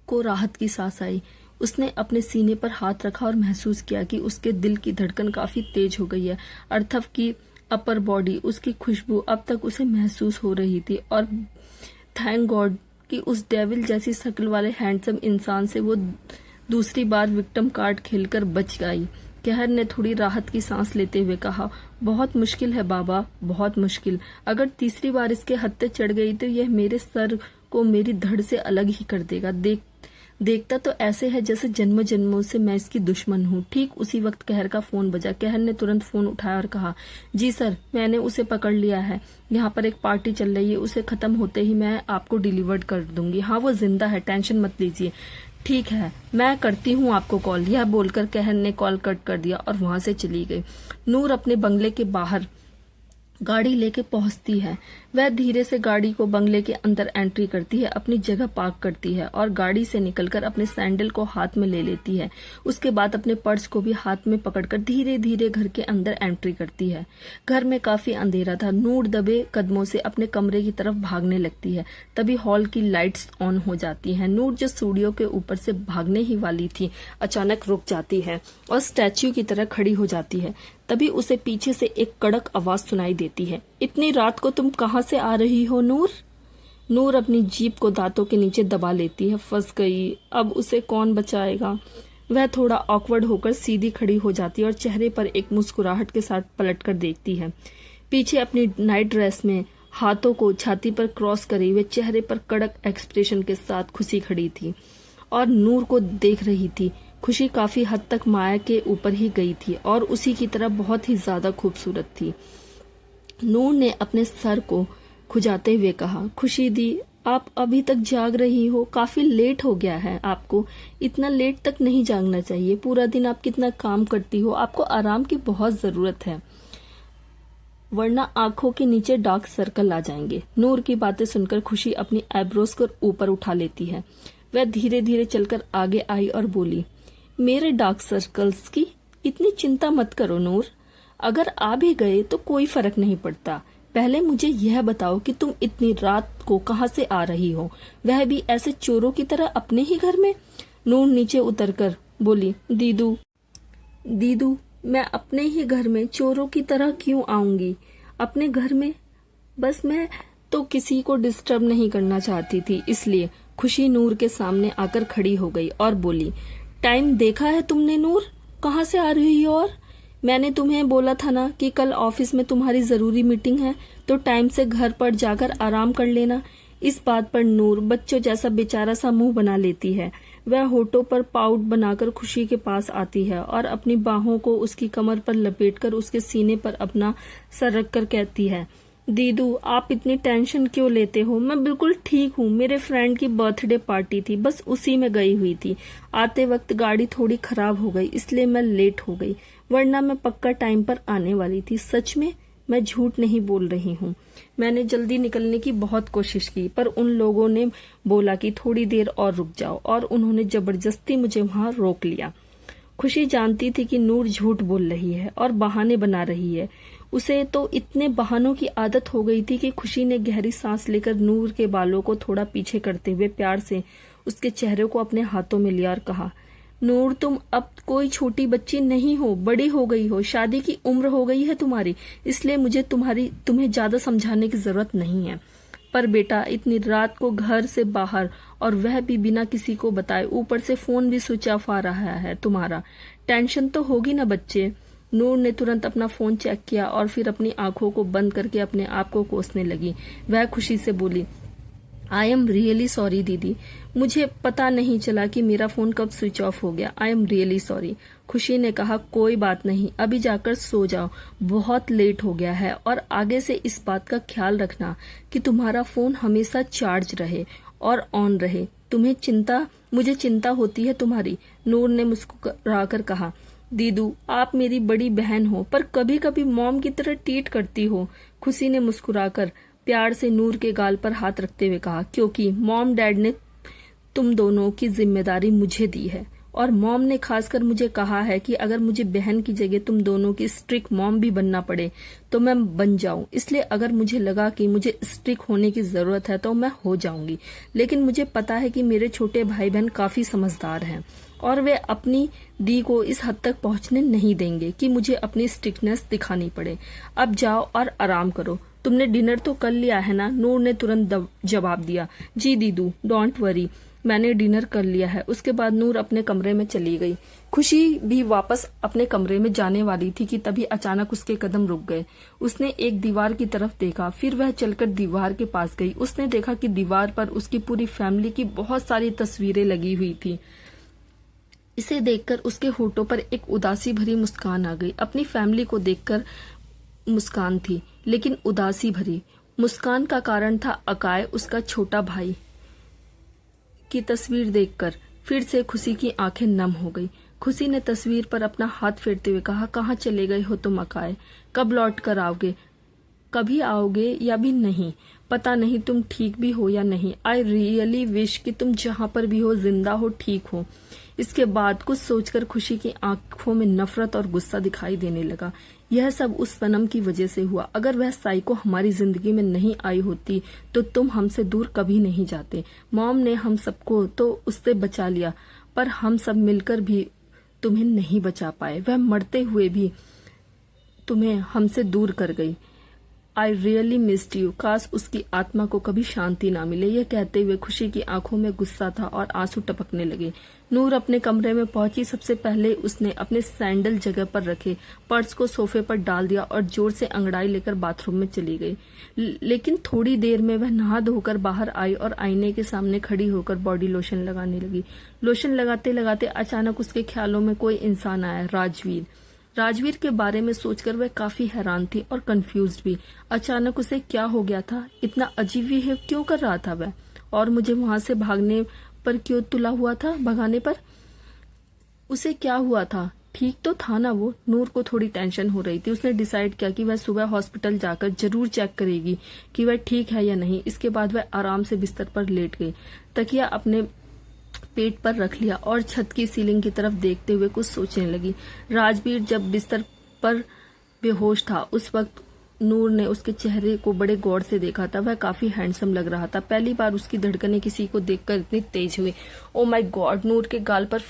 को राहत की सांस आई। उसने अपने सीने पर हाथ रखा और महसूस किया कि उसके दिल की धड़कन काफी तेज हो गई है। अर्थव की अपर बॉडी, उसकी खुशबू अब तक उसे महसूस हो रही थी और थैंक गॉड कि उस डेविल जैसी शक्ल वाले हैंडसम इंसान से वो दूसरी बार विक्टिम कार्ड खेलकर बच गई। कहर ने थोड़ी राहत की सांस लेते हुए कहा, बहुत मुश्किल है बाबा, बहुत मुश्किल। अगर तीसरी बार इसके हत्थे चढ़ गई तो यह मेरे सर को मेरी धड़ से अलग ही कर देगा। देखता तो ऐसे है जैसे जन्म जन्मों से मैं इसकी दुश्मन हूँ। ठीक उसी वक्त कहर का फोन बजा। कहर ने तुरंत फोन उठाया और कहा, जी सर, मैंने उसे पकड़ लिया है। यहाँ पर एक पार्टी चल रही है, उसे खत्म होते ही मैं आपको डिलीवर्ड कर दूंगी। हाँ, वो जिंदा है, टेंशन मत लीजिए। ठीक है, मैं करती हूँ आपको कॉल। यह बोलकर कहर ने कॉल कट कर दिया और वहां से चली गई। नूर अपने बंगले के बाहर गाड़ी लेके पहुंचती है। वह धीरे से गाड़ी को बंगले के अंदर एंट्री करती है, अपनी जगह पार्क करती है और गाड़ी से निकलकर अपने सैंडल को हाथ में ले लेती है। उसके बाद अपने पर्स को भी हाथ में पकड़कर धीरे धीरे घर के अंदर एंट्री करती है। घर में काफी अंधेरा था। नूर दबे कदमों से अपने कमरे की तरफ भागने लगती है। तभी हॉल की लाइट्स ऑन हो जाती हैं। नूर जो सीढ़ियों के ऊपर से भागने ही वाली थी, अचानक रुक जाती है और स्टैच्यू की तरह खड़ी हो जाती है। तभी उसे पीछे से एक कड़क आवाज सुनाई देती है, इतनी रात को तुम कहां से आ रही हो नूर? नूर अपनी जीभ को दांतों के नीचे दबा लेती है। फंस गई, अब उसे कौन बचाएगा। वह थोड़ा ऑकवर्ड होकर सीधी खड़ी हो जाती है और चेहरे पर एक मुस्कुराहट के साथ पलटकर देखती है। पीछे अपनी नाइट ड्रेस में हाथों को छाती पर क्रॉस करे हुए, चेहरे पर कड़क एक्सप्रेशन के साथ खुशी खड़ी थी और नूर को देख रही थी। खुशी काफी हद तक माया के ऊपर ही गई थी और उसी की तरह बहुत ही ज्यादा खूबसूरत थी। नूर ने अपने सर को खुजाते हुए कहा, खुशी दी, आप अभी तक जाग रही हो? काफी लेट हो गया है आपको। इतना लेट तक नहीं जागना चाहिए। पूरा दिन आप कितना काम करती हो, आपको आराम की बहुत जरूरत है, वरना आंखों के नीचे डार्क सर्कल आ जाएंगे। नूर की बातें सुनकर खुशी अपनी आईब्रोज को ऊपर उठा लेती है। वह धीरे धीरे चलकर आगे आई और बोली, मेरे डार्क सर्कल्स की इतनी चिंता मत करो नूर, अगर आ भी गए तो कोई फर्क नहीं पड़ता। पहले मुझे यह बताओ कि तुम इतनी रात को कहां से आ रही हो, वह भी ऐसे चोरों की तरह अपने ही घर में? नूर नीचे उतरकर बोली, दीदू, मैं अपने ही घर में चोरों की तरह क्यों आऊंगी? अपने घर में बस मैं तो किसी को डिस्टर्ब नहीं करना चाहती थी, इसलिए। खुशी नूर के सामने आकर खड़ी हो गई और बोली, टाइम देखा है तुमने नूर? कहाँ से आ रही हो? और मैंने तुम्हें बोला था ना कि कल ऑफिस में तुम्हारी जरूरी मीटिंग है, तो टाइम से घर पर जाकर आराम कर लेना। इस बात पर नूर बच्चों जैसा बेचारा सा मुंह बना लेती है। वह होठों पर पाउट बनाकर खुशी के पास आती है और अपनी बाहों को उसकी कमर पर लपेटकर उसके सीने पर अपना सर रखकर कहती है, दीदू, आप इतनी टेंशन क्यों लेते हो? मैं बिल्कुल ठीक हूँ। मेरे फ्रेंड की बर्थडे पार्टी थी, बस उसी में गई हुई थी। आते वक्त गाड़ी थोड़ी खराब हो गई, इसलिए मैं लेट हो गई, वरना मैं पक्का टाइम पर आने वाली थी। सच में, मैं झूठ नहीं बोल रही हूँ। मैंने जल्दी निकलने की बहुत कोशिश की, पर उन लोगों ने बोला कि थोड़ी देर और रुक जाओ और उन्होंने जबरदस्ती मुझे वहां रोक लिया। खुशी जानती थी कि नूर झूठ बोल रही है और बहाने बना रही है। उसे तो इतने बहानों की आदत हो गई थी कि खुशी ने गहरी सांस लेकर नूर के बालों को थोड़ा पीछे करते हुए प्यार से उसके चेहरे को अपने हाथों में लिया और कहा, नूर तुम अब कोई छोटी बच्ची नहीं हो, बड़ी हो गई हो, शादी की उम्र हो गई है तुम्हारी, इसलिए मुझे तुम्हें ज्यादा समझाने की जरूरत नहीं है। पर बेटा इतनी रात को घर से बाहर और वह भी बिना किसी को बताए, ऊपर से फोन भी स्विच ऑफ आ रहा है तुम्हारा, टेंशन तो होगी ना बच्चे। नूर ने तुरंत अपना फोन चेक किया और फिर अपनी आंखों को बंद करके अपने आप को कोसने लगी। वह खुशी से बोली, आई एम रियली सॉरी दीदी, मुझे पता नहीं चला कि मेरा फोन कब स्विच ऑफ हो गया। आई एम रियली सॉरी। खुशी ने कहा, कोई बात नहीं, अभी जाकर सो जाओ, बहुत लेट हो गया है, और आगे से इस बात का ख्याल रखना कि तुम्हारा फोन हमेशा चार्ज रहे और ऑन रहे। मुझे चिंता होती है तुम्हारी। नूर ने मुस्कुराकर कहा, दीदू आप मेरी बड़ी बहन हो, पर कभी कभी मॉम की तरह ट्रीट करती हो। खुशी ने मुस्कुराकर प्यार से नूर के गाल पर हाथ रखते हुए कहा, क्योंकि मॉम डैड ने तुम दोनों की जिम्मेदारी मुझे दी है, और मॉम ने खासकर मुझे कहा है कि अगर मुझे बहन की जगह तुम दोनों की स्ट्रिक्ट मॉम भी बनना पड़े तो मैं बन जाऊं। इसलिए अगर मुझे लगा कि मुझे स्ट्रिक्ट होने की जरूरत है तो मैं हो जाऊंगी, लेकिन मुझे पता है कि मेरे छोटे भाई बहन काफी समझदार हैं और वे अपनी दी को इस हद तक पहुंचने नहीं देंगे कि मुझे अपनी स्ट्रिक्टनेस दिखानी पड़े। अब जाओ और आराम करो। तुमने डिनर तो कर लिया है ना? नूर ने तुरंत जवाब दिया, जी दीदू, डोंट वरी, मैंने डिनर कर लिया है। उसके बाद नूर अपने कमरे में चली गई। खुशी भी वापस अपने कमरे में जाने वाली थी कि तभी अचानक उसके कदम रुक गए। उसने एक दीवार की तरफ देखा, फिर वह चलकर दीवार के पास गई। उसने देखा कि दीवार पर उसकी पूरी फैमिली की बहुत सारी तस्वीरें लगी हुई थी। इसे देखकर उसके होठों पर एक उदासी भरी मुस्कान आ गई। अपनी फैमिली को देखकर मुस्कान थी, लेकिन उदासी भरी। मुस्कान का कारण था अकाय, उसका छोटा भाई की तस्वीर देखकर फिर से खुशी की आंखें नम हो गई। खुशी ने तस्वीर पर अपना हाथ फेरते हुए कहा, कहाँ चले गए हो तुम अकाय? कब लौट कर आओगे? कभी आओगे या भी नहीं, पता नहीं तुम ठीक भी हो या नहीं। आई रियली विश कि तुम जहां पर भी हो, जिंदा हो, ठीक हो। इसके बाद कुछ सोचकर खुशी की आंखों में नफरत और गुस्सा दिखाई देने लगा। यह सब उस सनम की वजह से हुआ। अगर वह साइको हमारी जिंदगी में नहीं आई होती तो तुम हमसे दूर कभी नहीं जाते। मॉम ने हम सबको तो उससे बचा लिया, पर हम सब मिलकर भी तुम्हें नहीं बचा पाए। वह मरते हुए भी तुम्हें हमसे दूर कर गई। I really missed you. काश उसकी आत्मा को कभी शांति ना मिले। यह कहते हुए खुशी की आंखों में गुस्सा था और आंसू टपकने लगे। नूर अपने कमरे में पहुंची। सबसे पहले उसने अपने सैंडल जगह पर रखे, पर्स को सोफे पर डाल दिया और जोर से अंगड़ाई लेकर बाथरूम में चली गई। लेकिन थोड़ी देर में वह नहा धोकर बाहर आई और आईने के सामने खड़ी होकर बॉडी लोशन लगाने लगी। लोशन लगाते लगाते अचानक उसके ख्यालों में कोई इंसान आया, राजवीर के बारे में सोचकर वह काफी हैरान थी और कंफ्यूज्ड भी। अचानक उसे क्या हो गया था? इतना अजीब बिहेव क्यों कर रहा था वह? और मुझे वहां से भागने पर क्यों तुला हुआ था? भगाने पर उसे क्या हुआ था? ठीक तो था ना वो? नूर को थोड़ी टेंशन हो रही थी। उसने डिसाइड किया कि वह सुबह हॉस्पिटल जाकर जरूर चेक करेगी कि वह ठीक है या नहीं। इसके बाद वह आराम से बिस्तर पर लेट गई, तकिया अपने पेट पर रख लिया और छत की सीलिंग की तरफ देखते हुए कुछ सोचने लगी। राजवीर जब बिस्तर पर बेहोश था, उस वक्त नूर ने उसके चेहरे को बड़े गौर से देखा था। वह काफी हैंडसम लग रहा था। पहली बार उसकी धड़कनें किसी को देखकर इतनी तेज हुई। Oh my God! नूर के गाल पर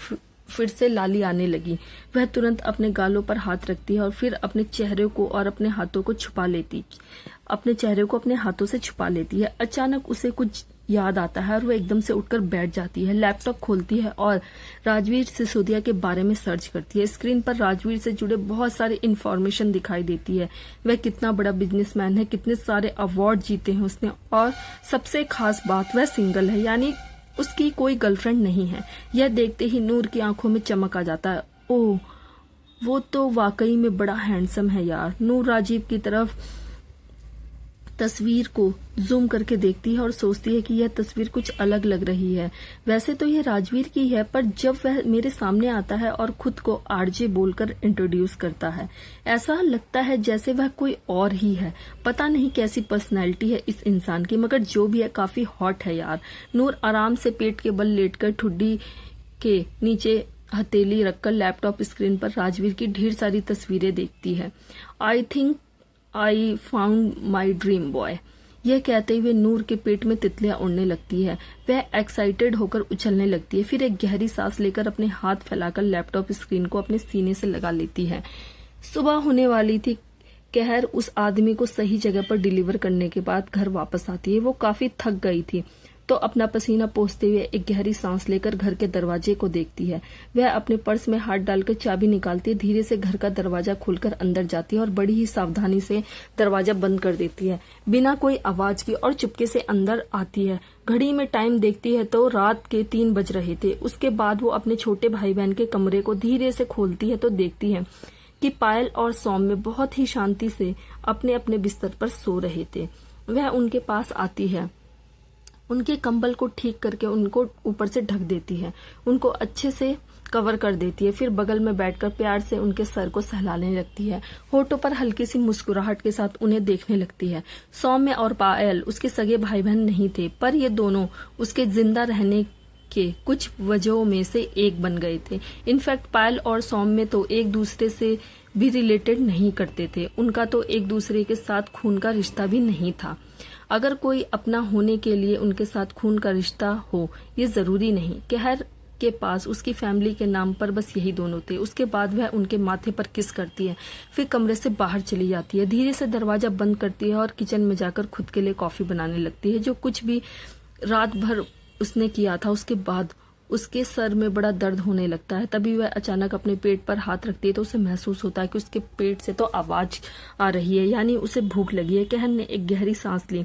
फिर से लाली आने लगी। वह तुरंत अपने गालों पर हाथ रखती है और फिर अपने चेहरे को अपने हाथों से छुपा लेती है। अचानक उसे कुछ याद आता है और वह एकदम से उठकर बैठ जाती है। लैपटॉप खोलती है और राजवीर सिसोदिया के बारे में सर्च करती है। स्क्रीन पर राजवीर से जुड़े बहुत सारी इंफॉर्मेशन दिखाई देती है। वह कितना बड़ा बिजनेसमैन है, कितने सारे अवार्ड जीते हैं उसने, और सबसे खास बात वह सिंगल है, यानी उसकी कोई गर्लफ्रेंड नहीं है। यह देखते ही नूर की आंखों में चमक आ जाता है। ओह, वो तो वाकई में बड़ा हैंडसम है यार। नूर राजीव की तरफ तस्वीर को जूम करके देखती है और सोचती है कि यह तस्वीर कुछ अलग लग रही है। वैसे तो यह राजवीर की है, पर जब वह मेरे सामने आता है और खुद को आरजे बोलकर इंट्रोड्यूस करता है, ऐसा लगता है जैसे वह कोई और ही है। पता नहीं कैसी पर्सनैलिटी है इस इंसान की, मगर जो भी है काफी हॉट है यार। नूर आराम से पेट के बल लेटकर ठुड्डी के नीचे हथेली रखकर लैपटॉप स्क्रीन पर राजवीर की ढेर सारी तस्वीरें देखती है। I think I found my dream boy. यह कहते हुए नूर के पेट में तितलियां उड़ने लगती है। वह एक्साइटेड होकर उछलने लगती है, फिर एक गहरी सांस लेकर अपने हाथ फैलाकर लैपटॉप स्क्रीन को अपने सीने से लगा लेती है। सुबह होने वाली थी। कहर उस आदमी को सही जगह पर डिलीवर करने के बाद घर वापस आती है। वो काफी थक गई थी तो अपना पसीना पोंछते हुए एक गहरी सांस लेकर घर के दरवाजे को देखती है। वह अपने पर्स में हाथ डालकर चाबी निकालती है, धीरे से घर का दरवाजा खोलकर अंदर जाती है और बड़ी ही सावधानी से दरवाजा बंद कर देती है, बिना कोई आवाज की, और चुपके से अंदर आती है। घड़ी में टाइम देखती है तो रात के 3 बज रहे थे। उसके बाद वो अपने छोटे भाई बहन के कमरे को धीरे से खोलती है तो देखती है कि पायल और सौम्य बहुत ही शांति से अपने अपने बिस्तर पर सो रहे थे। वह उनके पास आती है, उनके कंबल को ठीक करके उनको ऊपर से ढक देती है, उनको अच्छे से कवर कर देती है, फिर बगल में बैठकर प्यार से उनके सर को सहलाने लगती है। होठों पर हल्की सी मुस्कुराहट के साथ उन्हें देखने लगती है। सौम्य और पायल उसके सगे भाई बहन नहीं थे, पर ये दोनों उसके जिंदा रहने के कुछ वजहों में से एक बन गए थे। इनफैक्ट पायल और सौम्य तो एक दूसरे से भी रिलेटेड नहीं करते थे, उनका तो एक दूसरे के साथ खून का रिश्ता भी नहीं था। अगर कोई अपना होने के लिए उनके साथ खून का रिश्ता हो, ये जरूरी नहीं। कहर के पास उसकी फैमिली के नाम पर बस यही दोनों थे। उसके बाद वह उनके माथे पर किस करती है, फिर कमरे से बाहर चली जाती है, धीरे से दरवाजा बंद करती है और किचन में जाकर खुद के लिए कॉफी बनाने लगती है। जो कुछ भी रात भर उसने किया था, उसके बाद उसके सर में बड़ा दर्द होने लगता है। तभी वह अचानक अपने पेट पर हाथ रखती है तो उसे महसूस होता है कि उसके पेट से तो आवाज आ रही है, यानी उसे भूख लगी है। कहन ने एक गहरी सांस ली।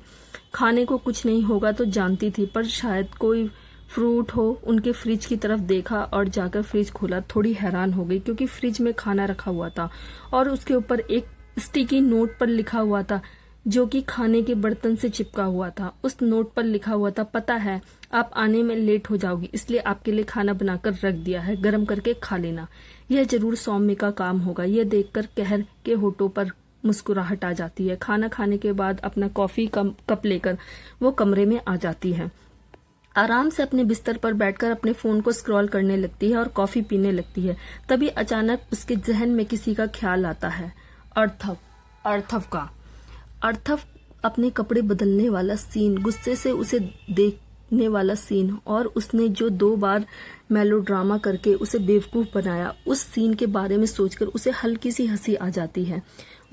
खाने को कुछ नहीं होगा तो जानती थी, पर शायद कोई फ्रूट हो। उनके फ्रिज की तरफ देखा और जाकर फ्रिज खोला। थोड़ी हैरान हो गई क्योंकि फ्रिज में खाना रखा हुआ था और उसके ऊपर एक स्टिकी नोट पर लिखा हुआ था जो कि खाने के बर्तन से चिपका हुआ था। उस नोट पर लिखा हुआ था, पता है आप आने में लेट हो जाओगी, इसलिए आपके लिए खाना बनाकर रख दिया है, गर्म करके खा लेना। यह जरूर सौम्य का काम होगा। यह देखकर कहर के होठों पर मुस्कुराहट आ जाती है। खाना खाने के बाद अपना कॉफी का कप लेकर वो कमरे में आ जाती है। आराम से अपने बिस्तर पर बैठकर अपने फोन को स्क्रॉल करने लगती है और कॉफी पीने लगती है। तभी अचानक उसके जहन में किसी का ख्याल आता है, अर्थव का। अर्थव अपने कपड़े बदलने वाला सीन, गुस्से से उसे देखने वाला सीन, और उसने जो 2 बार मेलोड्रामा करके उसे बेवकूफ बनाया, उस सीन के बारे में सोचकर उसे हल्की सी हंसी आ जाती है।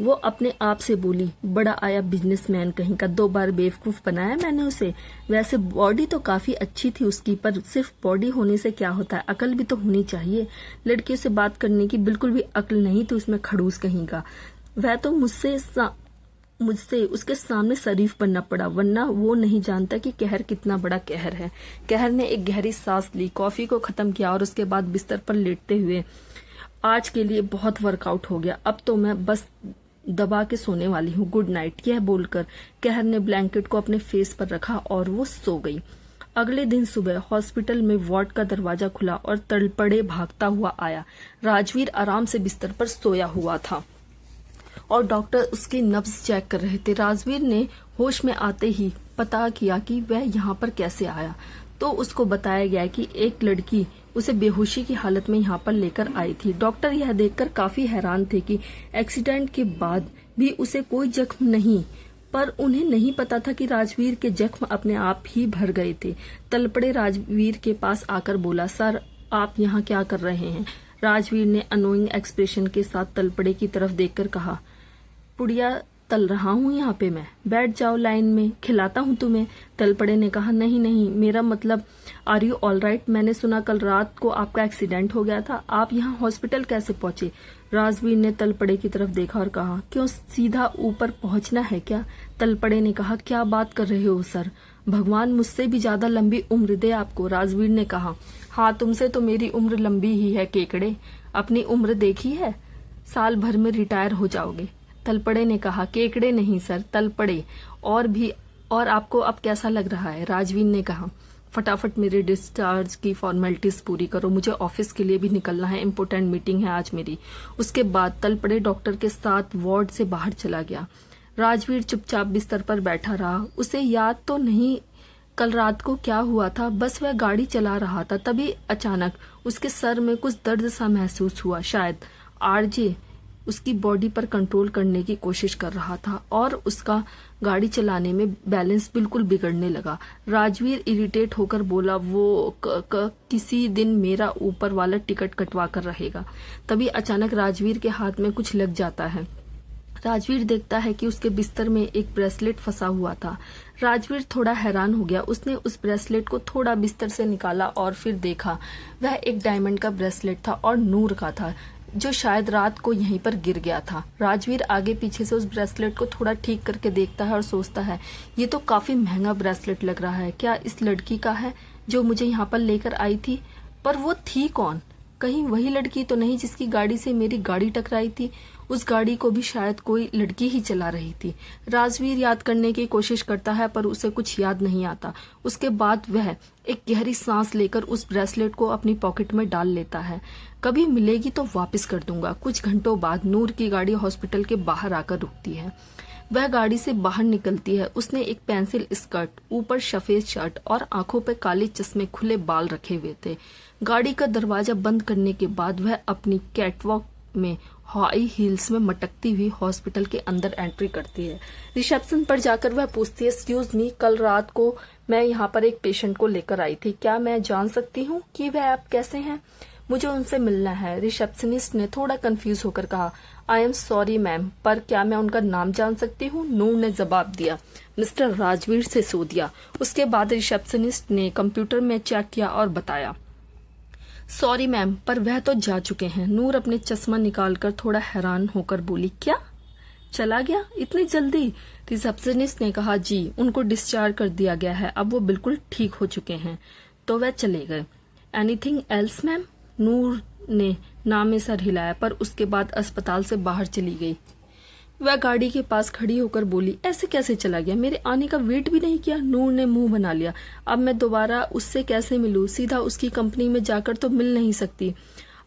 वो अपने आप से बोली, बड़ा आया बिजनेसमैन कहीं का, 2 बार बेवकूफ बनाया मैंने उसे। वैसे बॉडी तो काफी अच्छी थी उसकी, पर सिर्फ बॉडी होने से क्या होता है, अकल भी तो होनी चाहिए। लड़कियों से बात करने की बिल्कुल भी अकल नहीं थी उसमें, खड़ूस कहीं का। वह तो मुझसे उसके सामने शरीफ बनना पड़ा, वरना वो नहीं जानता कि कहर कितना बड़ा कहर है। कहर ने एक गहरी सांस ली, कॉफी को खत्म किया और उसके बाद बिस्तर पर लेटते हुए, आज के लिए बहुत वर्कआउट हो गया, अब तो मैं बस दबा के सोने वाली हूँ, गुड नाइट। यह बोलकर कहर ने ब्लैंकेट को अपने फेस पर रखा और वो सो गई। अगले दिन सुबह हॉस्पिटल में वार्ड का दरवाजा खुला और तड़पड़े भागता हुआ आया। राजवीर आराम से बिस्तर पर सोया हुआ था और डॉक्टर उसकी नब्ज चेक कर रहे थे। राजवीर ने होश में आते ही पता किया कि वह यहाँ पर कैसे आया, तो उसको बताया गया कि एक लड़की उसे बेहोशी की हालत में यहाँ पर लेकर आई थी। डॉक्टर यह देखकर काफी हैरान थे कि एक्सीडेंट के बाद भी उसे कोई जख्म नहीं, पर उन्हें नहीं पता था कि राजवीर के जख्म अपने आप ही भर गए थे। तलपड़े राजवीर के पास आकर बोला, सर आप यहाँ क्या कर रहे हैं? राजवीर ने अनोइंग एक्सप्रेशन के साथ तलपड़े की तरफ देखकर कहा, पुड़िया तल रहा हूँ यहाँ पे मैं, बैठ जाओ लाइन में, खिलाता हूँ तुम्हें। तलपड़े ने कहा, नहीं नहीं, मेरा मतलब आर यू ऑल राइट? मैंने सुना कल रात को आपका एक्सीडेंट हो गया था, आप यहाँ हॉस्पिटल कैसे पहुंचे? राजवीर ने तलपड़े की तरफ देखा और कहा, क्यों सीधा ऊपर पहुंचना है क्या? तलपड़े ने कहा, क्या बात कर रहे हो सर, भगवान मुझसे भी ज्यादा लंबी उम्र दे आपको। राजवीर ने कहा, हाँ तुमसे तो मेरी उम्र लंबी ही है केकड़े, अपनी उम्र देखी है, साल भर में रिटायर हो जाओगे। तलपड़े ने कहा, केकड़े नहीं सर, तलपड़े। और आपको अब कैसा लग रहा है? राजवीर ने कहा, फटाफट मेरे डिस्चार्ज की फॉर्मेलिटीज पूरी करो, मुझे ऑफिस के लिए भी निकलना है, इम्पोर्टेंट मीटिंग है आज मेरी। उसके बाद तलपड़े डॉक्टर के साथ वार्ड से बाहर चला गया। राजवीर चुपचाप बिस्तर पर बैठा रहा। उसे याद तो नहीं कल रात को क्या हुआ था, बस वह गाड़ी चला रहा था। तभी अचानक उसके सर में कुछ दर्द सा महसूस हुआ। शायद आरजे उसकी बॉडी पर कंट्रोल करने की कोशिश कर रहा था और उसका गाड़ी चलाने में बैलेंस बिल्कुल बिगड़ने लगा। राजवीर इरिटेट होकर बोला, वो किसी दिन मेरा ऊपर वाला टिकट कटवा कर रहेगा। तभी अचानक राजवीर के हाथ में कुछ लग जाता है। राजवीर देखता है कि उसके बिस्तर में एक ब्रेसलेट फंसा हुआ था। राजवीर थोड़ा हैरान हो गया। उसने उस ब्रेसलेट को थोड़ा बिस्तर से निकाला और फिर देखा वह एक डायमंड का ब्रेसलेट था और नूर का था, जो शायद रात को यहीं पर गिर गया था। राजवीर आगे पीछे से उस ब्रेसलेट को थोड़ा ठीक करके देखता है और सोचता है, ये तो काफी महंगा ब्रेसलेट लग रहा है। क्या इस लड़की का है जो मुझे यहाँ पर लेकर आई थी? पर वो थी कौन? कहीं वही लड़की तो नहीं जिसकी गाड़ी से मेरी गाड़ी टकराई थी? उस गाड़ी को भी शायद कोई लड़की ही चला रही थी। राजवीर याद करने की कोशिश करता है पर उसे कुछ याद नहीं आता। उसके बाद वह एक गहरी सांस लेकर उस ब्रेसलेट को अपनी पॉकेट में डाल लेता है। कभी मिलेगी तो वापस कर दूंगा। कुछ घंटों बाद नूर की गाड़ी हॉस्पिटल के बाहर आकर रुकती है। वह गाड़ी से बाहर निकलती है। उसने एक पेंसिल स्कर्ट, ऊपर सफेद शर्ट और आंखों पे काले चश्मे, खुले बाल रखे हुए थे। गाड़ी का दरवाजा बंद करने के बाद वह अपनी कैटवॉक में हाई हील्स में मटकती हुई हॉस्पिटल के अंदर एंट्री करती है। रिसेप्शन पर जाकर वह पूछती है, एक्सक्यूज मी, कल रात को मैं यहाँ पर एक पेशेंट को लेकर आई थी। क्या मैं जान सकती हूँ कि वह आप कैसे हैं? मुझे उनसे मिलना है। रिसेप्शनिस्ट ने थोड़ा कंफ्यूज होकर कहा, आई एम सॉरी मैम, पर क्या मैं उनका नाम जान सकती हूँ? नूर ने जवाब दिया, मिस्टर राजवीर सिसोदिया। उसके बाद रिसेप्शनिस्ट ने कंप्यूटर में चेक किया और बताया, सॉरी मैम, पर वह तो जा चुके हैं। नूर अपने चश्मा निकालकर थोड़ा हैरान होकर बोली, क्या चला गया इतनी जल्दी? रिसेप्शनिस्ट ने कहा, जी, उनको डिस्चार्ज कर दिया गया है, अब वो बिल्कुल ठीक हो चुके हैं। तो वह चले गए। Anything else ma'am? नूर ने नाम में सर हिलाया, पर उसके बाद अस्पताल से बाहर चली गई। वह गाड़ी के पास खड़ी होकर बोली, ऐसे कैसे चला गया? मेरे आने का वेट भी नहीं किया। नूर ने मुंह बना लिया, अब मैं दोबारा उससे कैसे मिलूं? सीधा उसकी कंपनी में जाकर तो मिल नहीं सकती।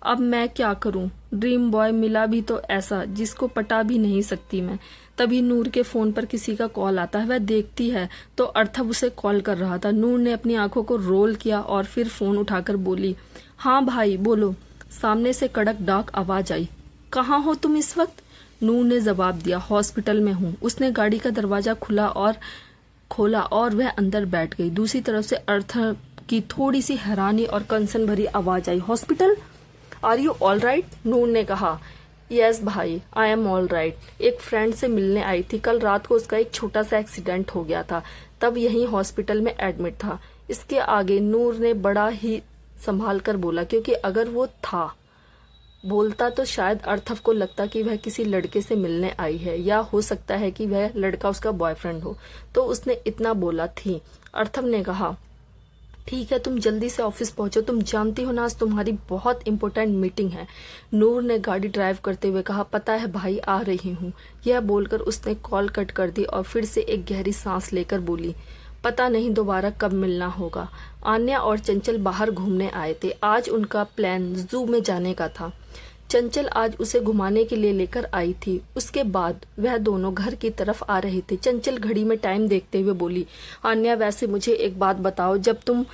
अब मैं क्या करूं? ड्रीम बॉय मिला भी तो ऐसा जिसको पटा भी नहीं सकती मैं। तभी नूर के फोन पर किसी का कॉल आता है। वह देखती है तो अर्थव उसे कॉल कर रहा था। नूर ने अपनी आंखों को रोल किया और फिर फोन उठाकर बोली, हाँ भाई बोलो। सामने से कड़क डाक आवाज आई, कहाँ हो तुम इस वक्त? नूर ने जवाब दिया, हॉस्पिटल में हूँ। उसने गाड़ी का दरवाजा खोला और वह अंदर बैठ गई। दूसरी तरफ से अर्थव की थोड़ी सी हैरानी और कंसर्न भरी आवाज आई, hospital? Are you all right? Noor ने कहा, यस भाई, आई एम ऑल राइट। एक फ्रेंड से मिलने आई थी। कल रात को उसका एक छोटा सा एक्सीडेंट हो गया था, तब यहीं हॉस्पिटल में एडमिट था। इसके आगे नूर ने बड़ा ही संभाल कर बोला, क्योंकि अगर वो बोलता तो शायद अर्थव को लगता कि वह किसी लड़के से मिलने आई है, या हो सकता है कि वह लड़का उसका बॉयफ्रेंड हो। तो उसने इतना बोला थी। अर्थव ने कहा, ठीक है, तुम जल्दी से ऑफिस पहुंचो। तुम जानती हो ना, आज तुम्हारी बहुत इंपॉर्टेंट मीटिंग है। नूर ने गाड़ी ड्राइव करते हुए कहा, पता है भाई, आ रही हूँ। यह बोलकर उसने कॉल कट कर दी और फिर से एक गहरी सांस लेकर बोली, पता नहीं दोबारा कब मिलना होगा। आन्या और चंचल बाहर घूमने आए थे। आज उनका प्लान जू में जाने का था। चंचल आज उसे घुमाने के लिए लेकर आई थी। उसके बाद वह दोनों घर की तरफ आ रहे थे। चंचल घड़ी में टाइम देखते हुए बोली, आन्या, वैसे मुझे एक बात बताओ, जब तुम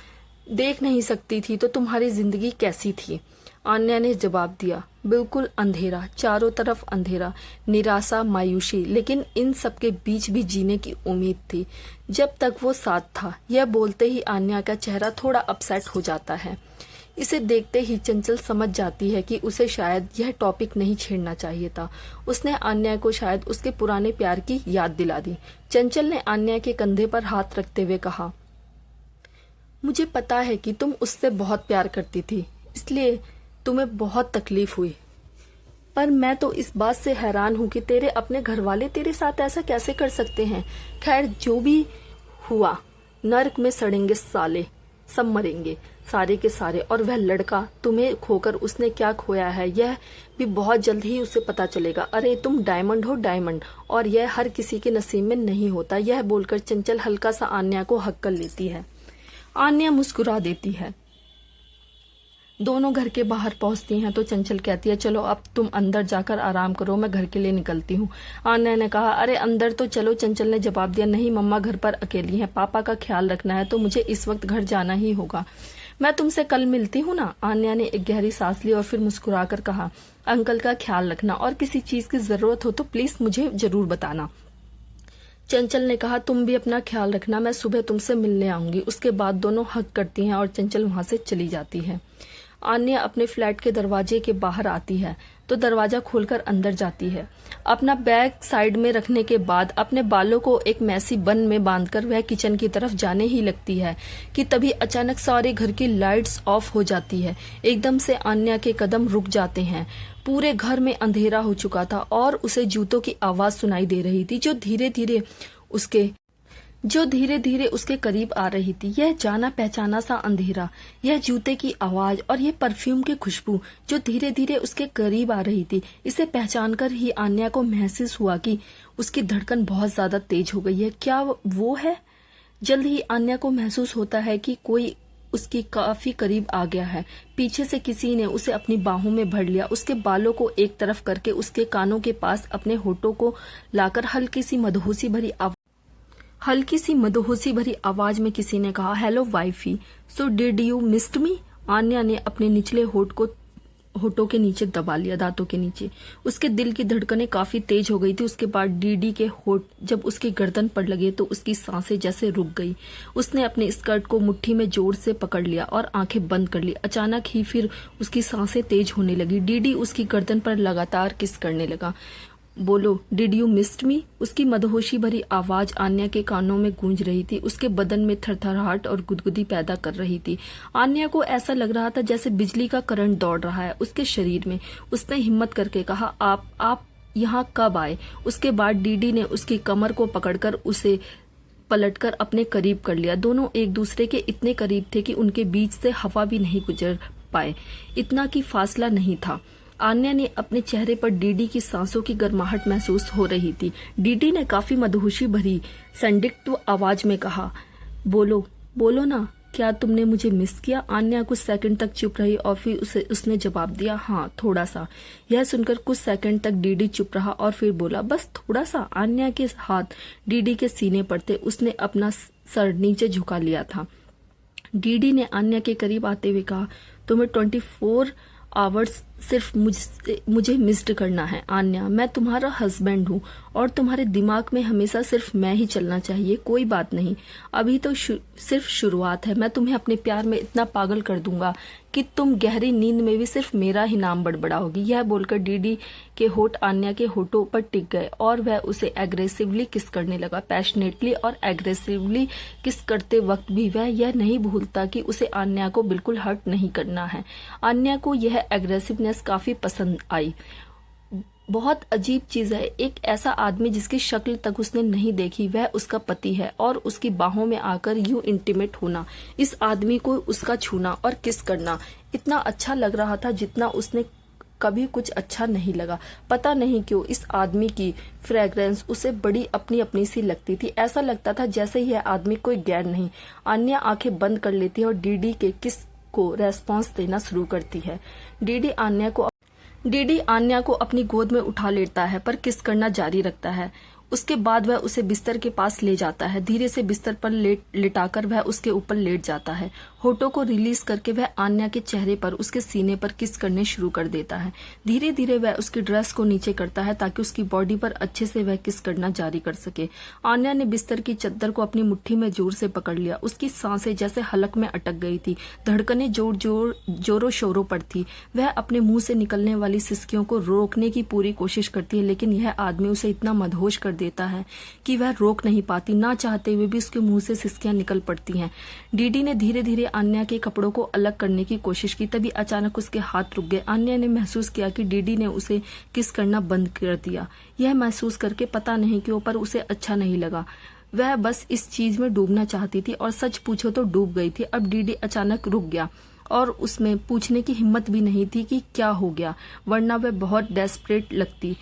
देख नहीं सकती थी तो तुम्हारी जिंदगी कैसी थी? आन्या ने जवाब दिया, बिल्कुल अंधेरा, चारों तरफ अंधेरा, निराशा, मायूसी, लेकिन इन सब के बीच भी जीने की उम्मीद थी जब तक वो साथ था। यह बोलते ही आन्या का चेहरा थोड़ा अपसेट हो जाता है। इसे देखते ही चंचल समझ जाती है कि उसे शायद यह टॉपिक नहीं छेड़ना चाहिए था। उसने आन्या को शायद उसके पुराने प्यार की याद दिला दी। चंचल ने आन्या के कंधे पर हाथ रखते हुए कहा, मुझे पता है कि तुम उससे बहुत प्यार करती थी, इसलिए तुम्हें बहुत तकलीफ हुई, पर मैं तो इस बात से हैरान हूँ कि तेरे अपने घर वाले तेरे साथ ऐसा कैसे कर सकते हैं। खैर, जो भी हुआ, नर्क में सड़ेंगे साले, सब मरेंगे सारे के सारे। और वह लड़का, तुम्हें खोकर उसने क्या खोया है, यह भी बहुत जल्द ही उसे पता चलेगा। अरे तुम डायमंड हो, डायमंड, और यह हर किसी के नसीब में नहीं होता। यह बोलकर चंचल हल्का सा आन्या को हक कर लेती है। आन्या मुस्कुरा देती है। दोनों घर के बाहर पहुंचती हैं तो चंचल कहती है, चलो अब तुम अंदर जाकर आराम करो, मैं घर के लिए निकलती हूँ। आन्या ने कहा, अरे अंदर तो चलो। चंचल ने जवाब दिया, नहीं मम्मा घर पर अकेली हैं, पापा का ख्याल रखना है, तो मुझे इस वक्त घर जाना ही होगा। मैं तुमसे कल मिलती हूँ ना। आन्या ने एक गहरी सांस ली और फिर मुस्कुराकर कहा, अंकल का ख्याल रखना, और किसी चीज की जरूरत हो तो प्लीज मुझे जरूर बताना। चंचल ने कहा, तुम भी अपना ख्याल रखना, मैं सुबह तुमसे मिलने आऊंगी। उसके बाद दोनों हग करती हैं और चंचल वहां से चली जाती है। आन्या अपने फ्लैट के दरवाजे के बाहर आती है तो दरवाजा खोलकर अंदर जाती है। अपना बैग साइड में रखने के बाद अपने बालों को एक मैसी बन में बांधकर वह किचन की तरफ जाने ही लगती है कि तभी अचानक सारे घर की लाइट्स ऑफ हो जाती है। एकदम से आन्या के कदम रुक जाते हैं। पूरे घर में अंधेरा हो चुका था और उसे जूतों की आवाज सुनाई दे रही थी जो धीरे धीरे उसके करीब आ रही थी। यह जाना पहचाना सा अंधेरा, यह जूते की आवाज और यह परफ्यूम की खुशबू जो धीरे धीरे उसके करीब आ रही थी, इसे पहचानकर ही आन्या को महसूस हुआ कि उसकी धड़कन बहुत ज्यादा तेज हो गई है। क्या वो है? जल्द ही आन्या को महसूस होता है कि कोई उसकी काफी करीब आ गया है। पीछे से किसी ने उसे अपनी बाहों में भर लिया। उसके बालों को एक तरफ करके उसके कानों के पास अपने होठों को लाकर हल्की सी मदहोशी भरी आवाज में किसी ने कहा, hello wifey, so did you missed me? Anya ने अपने निचले होठों के नीचे दबा लिया, दांतों के नीचे। उसके दिल की धड़कनें काफी तेज हो गई थी। उसके बाद डीडी के होठ जब उसकी गर्दन पर लगे तो उसकी सांसें जैसे रुक गई। उसने अपने स्कर्ट को मुट्ठी में जोर से पकड़ लिया और आंखें बंद कर ली। अचानक ही फिर उसकी सांसें तेज होने लगी। डीडी उसकी गर्दन पर लगातार किस करने लगा। बोलो, डिड यू मिस्ड मी? उसकी मदहोशी भरी आवाज आन्या के कानों में गूंज रही थी, उसके बदन में थरथराहट और गुदगुदी पैदा कर रही थी। आन्या को ऐसा लग रहा था जैसे बिजली का करंट दौड़ रहा है उसके शरीर में। उसने हिम्मत करके कहा, आप यहाँ कब आए? उसके बाद डीडी ने उसकी कमर को पकड़कर उसे पलटकर अपने करीब कर लिया। दोनों एक दूसरे के इतने करीब थे कि उनके बीच से हवा भी नहीं गुजर पाए, इतना की फासला नहीं था। आन्या ने अपने चेहरे पर डीडी की सांसों की गर्माहट महसूस हो रही थी। डीडी ने काफी मदहोशी भरी संदिग्ध आवाज में कहा, बोलो ना, क्या तुमने मुझे मिस किया? आन्या कुछ सेकंड तक चुप रही और फिर उसने जवाब दिया, हाँ, थोड़ा सा। यह सुनकर कुछ सेकंड तक डीडी चुप रहा और फिर बोला, बस थोड़ा सा? आन्या के हाथ डीडी के सीने पर थे। उसने अपना सर नीचे झुका लिया था। डीडी ने आन्या के करीब आते हुए कहा, तुम्हें 24 आवर्स सिर्फ मुझे मिस्ड करना है आन्या। मैं तुम्हारा हस्बैंड हूँ और तुम्हारे दिमाग में हमेशा सिर्फ मैं ही चलना चाहिए। कोई बात नहीं, अभी तो सिर्फ शुरुआत है। मैं तुम्हें अपने प्यार में इतना पागल कर दूंगा कि तुम गहरी नींद में भी सिर्फ मेरा ही नाम बड़बड़ाओगी। यह बोलकर डीडी के होठ आन्या के होठों पर टिक गए और वह उसे एग्रेसिवली किस करने लगा। पैशनेटली और एग्रेसिवली किस करते वक्त भी वह यह नहीं भूलता कि उसे आन्या को बिल्कुल हर्ट नहीं करना है। आन्या को यह एग्रेसिवनेस काफी पसंद आई। बहुत अजीब चीज है, एक ऐसा आदमी जिसकी शक्ल तक उसने नहीं देखी, वह उसका पति है और उसकी बाहों में आकर यूं इंटीमेट होना, इस आदमी को उसका छूना और किस करना इतना अच्छा लग रहा था जितना उसने कभी कुछ अच्छा नहीं लगा। पता नहीं क्यों इस आदमी की फ्रेग्रेंस उसे बड़ी अपनी अपनी सी लगती थी। ऐसा लगता था जैसे यह आदमी कोई गैर नहीं। आन्या आंखें बंद कर लेती है और डीडी के किस को रेस्पॉन्स देना शुरू करती है। डीडी आन्या को अपनी गोद में उठा लेता है पर किस करना जारी रखता है। उसके बाद वह उसे बिस्तर के पास ले जाता है। धीरे से बिस्तर पर लिटाकर वह उसके ऊपर लेट जाता है। होठों को रिलीज करके वह आन्या के चेहरे पर, उसके सीने पर किस करने शुरू कर देता है। धीरे धीरे वह उसकी ड्रेस को नीचे करता है ताकि उसकी बॉडी पर अच्छे से वह किस करना जारी कर सके। आन्या ने बिस्तर की चद्दर को अपनी मुट्ठी में जोर से पकड़ लिया। उसकी सांसें जैसे हलक में अटक गई थी, धड़कनें जोरों शोरों पर थी। वह अपने मुंह से निकलने वाली सिसकियों को रोकने की पूरी कोशिश करती है, लेकिन यह आदमी उसे इतना मदहोश कर देता है कि वह रोक नहीं पाती। ना चाहते हुए भी उसके मुंह से सिसकियां निकल पड़ती हैं। डीडी ने धीरे धीरे आन्या के कपड़ों को अलग करने की कोशिश की, तभी अचानक उसके हाथ रुक गए। आन्या ने महसूस किया कि डीडी ने उसे किस करना बंद कर दिया। यह महसूस करके पता नहीं क्यों पर उसे अच्छा नहीं लगा। वह बस इस चीज में डूबना चाहती थी और सच पूछो तो डूब गई थी। अब डीडी अचानक रुक गया और उसमें पूछने की हिम्मत भी नहीं थी कि क्या हो गया, वरना वह बहुत डेस्परेट लगती।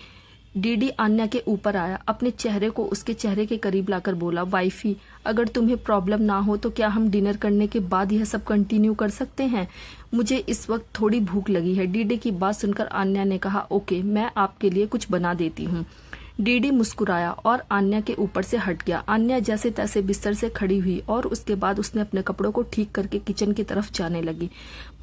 डीडी आन्या के ऊपर आया, अपने चेहरे को उसके चेहरे के करीब लाकर बोला, वाइफी, अगर तुम्हें प्रॉब्लम ना हो तो क्या हम डिनर करने के बाद यह सब कंटिन्यू कर सकते हैं? मुझे इस वक्त थोड़ी भूख लगी है। डीडी की बात सुनकर आन्या ने कहा, ओके, मैं आपके लिए कुछ बना देती हूँ। डीडी मुस्कुराया और आन्या के ऊपर से हट गया। आन्या जैसे तैसे बिस्तर से खड़ी हुई और उसके बाद उसने अपने कपड़ों को ठीक करके किचन की तरफ जाने लगी,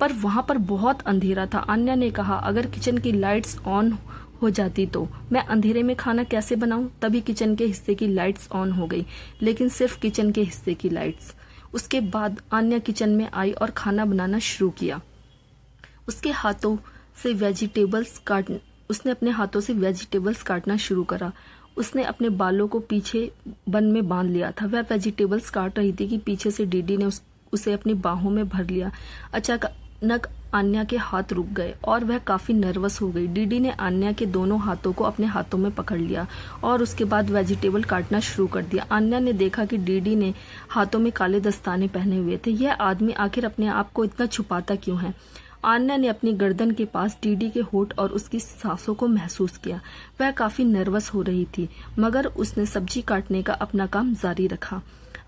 पर वहां पर बहुत अंधेरा था। आन्या ने कहा, अगर किचन की लाइट्स ऑन हो जाती तो मैं अंधेरे में खाना कैसे बनाऊं। तभी किचन के हिस्से की लाइट्स ऑन हो गई, लेकिन सिर्फ किचन के हिस्से की लाइट्स। उसके बाद आन्या किचन में आई और खाना बनाना शुरू किया। उसने अपने हाथों से वेजिटेबल्स काटना शुरू करा। उसने अपने बालों को पीछे बन में बांध लिया था। वह वेजिटेबल्स काट रही थी कि पीछे से डीडी ने उसे अपनी बाहों में भर लिया। अचानक आन्या के हाथ रुक गए और वह काफी नर्वस हो गई। डीडी ने आन्या के दोनों हाथों को अपने हाथों में पकड़ लिया और उसके बाद वेजिटेबल काटना शुरू कर दिया। आन्या ने देखा कि डीडी ने हाथों में काले दस्ताने पहने हुए थे। यह आदमी आखिर अपने आप को इतना छुपाता क्यों है। आन्या ने अपनी गर्दन के पास डीडी के होठ और उसकी सांसों को महसूस किया। वह काफी नर्वस हो रही थी, मगर उसने सब्जी काटने का अपना काम जारी रखा।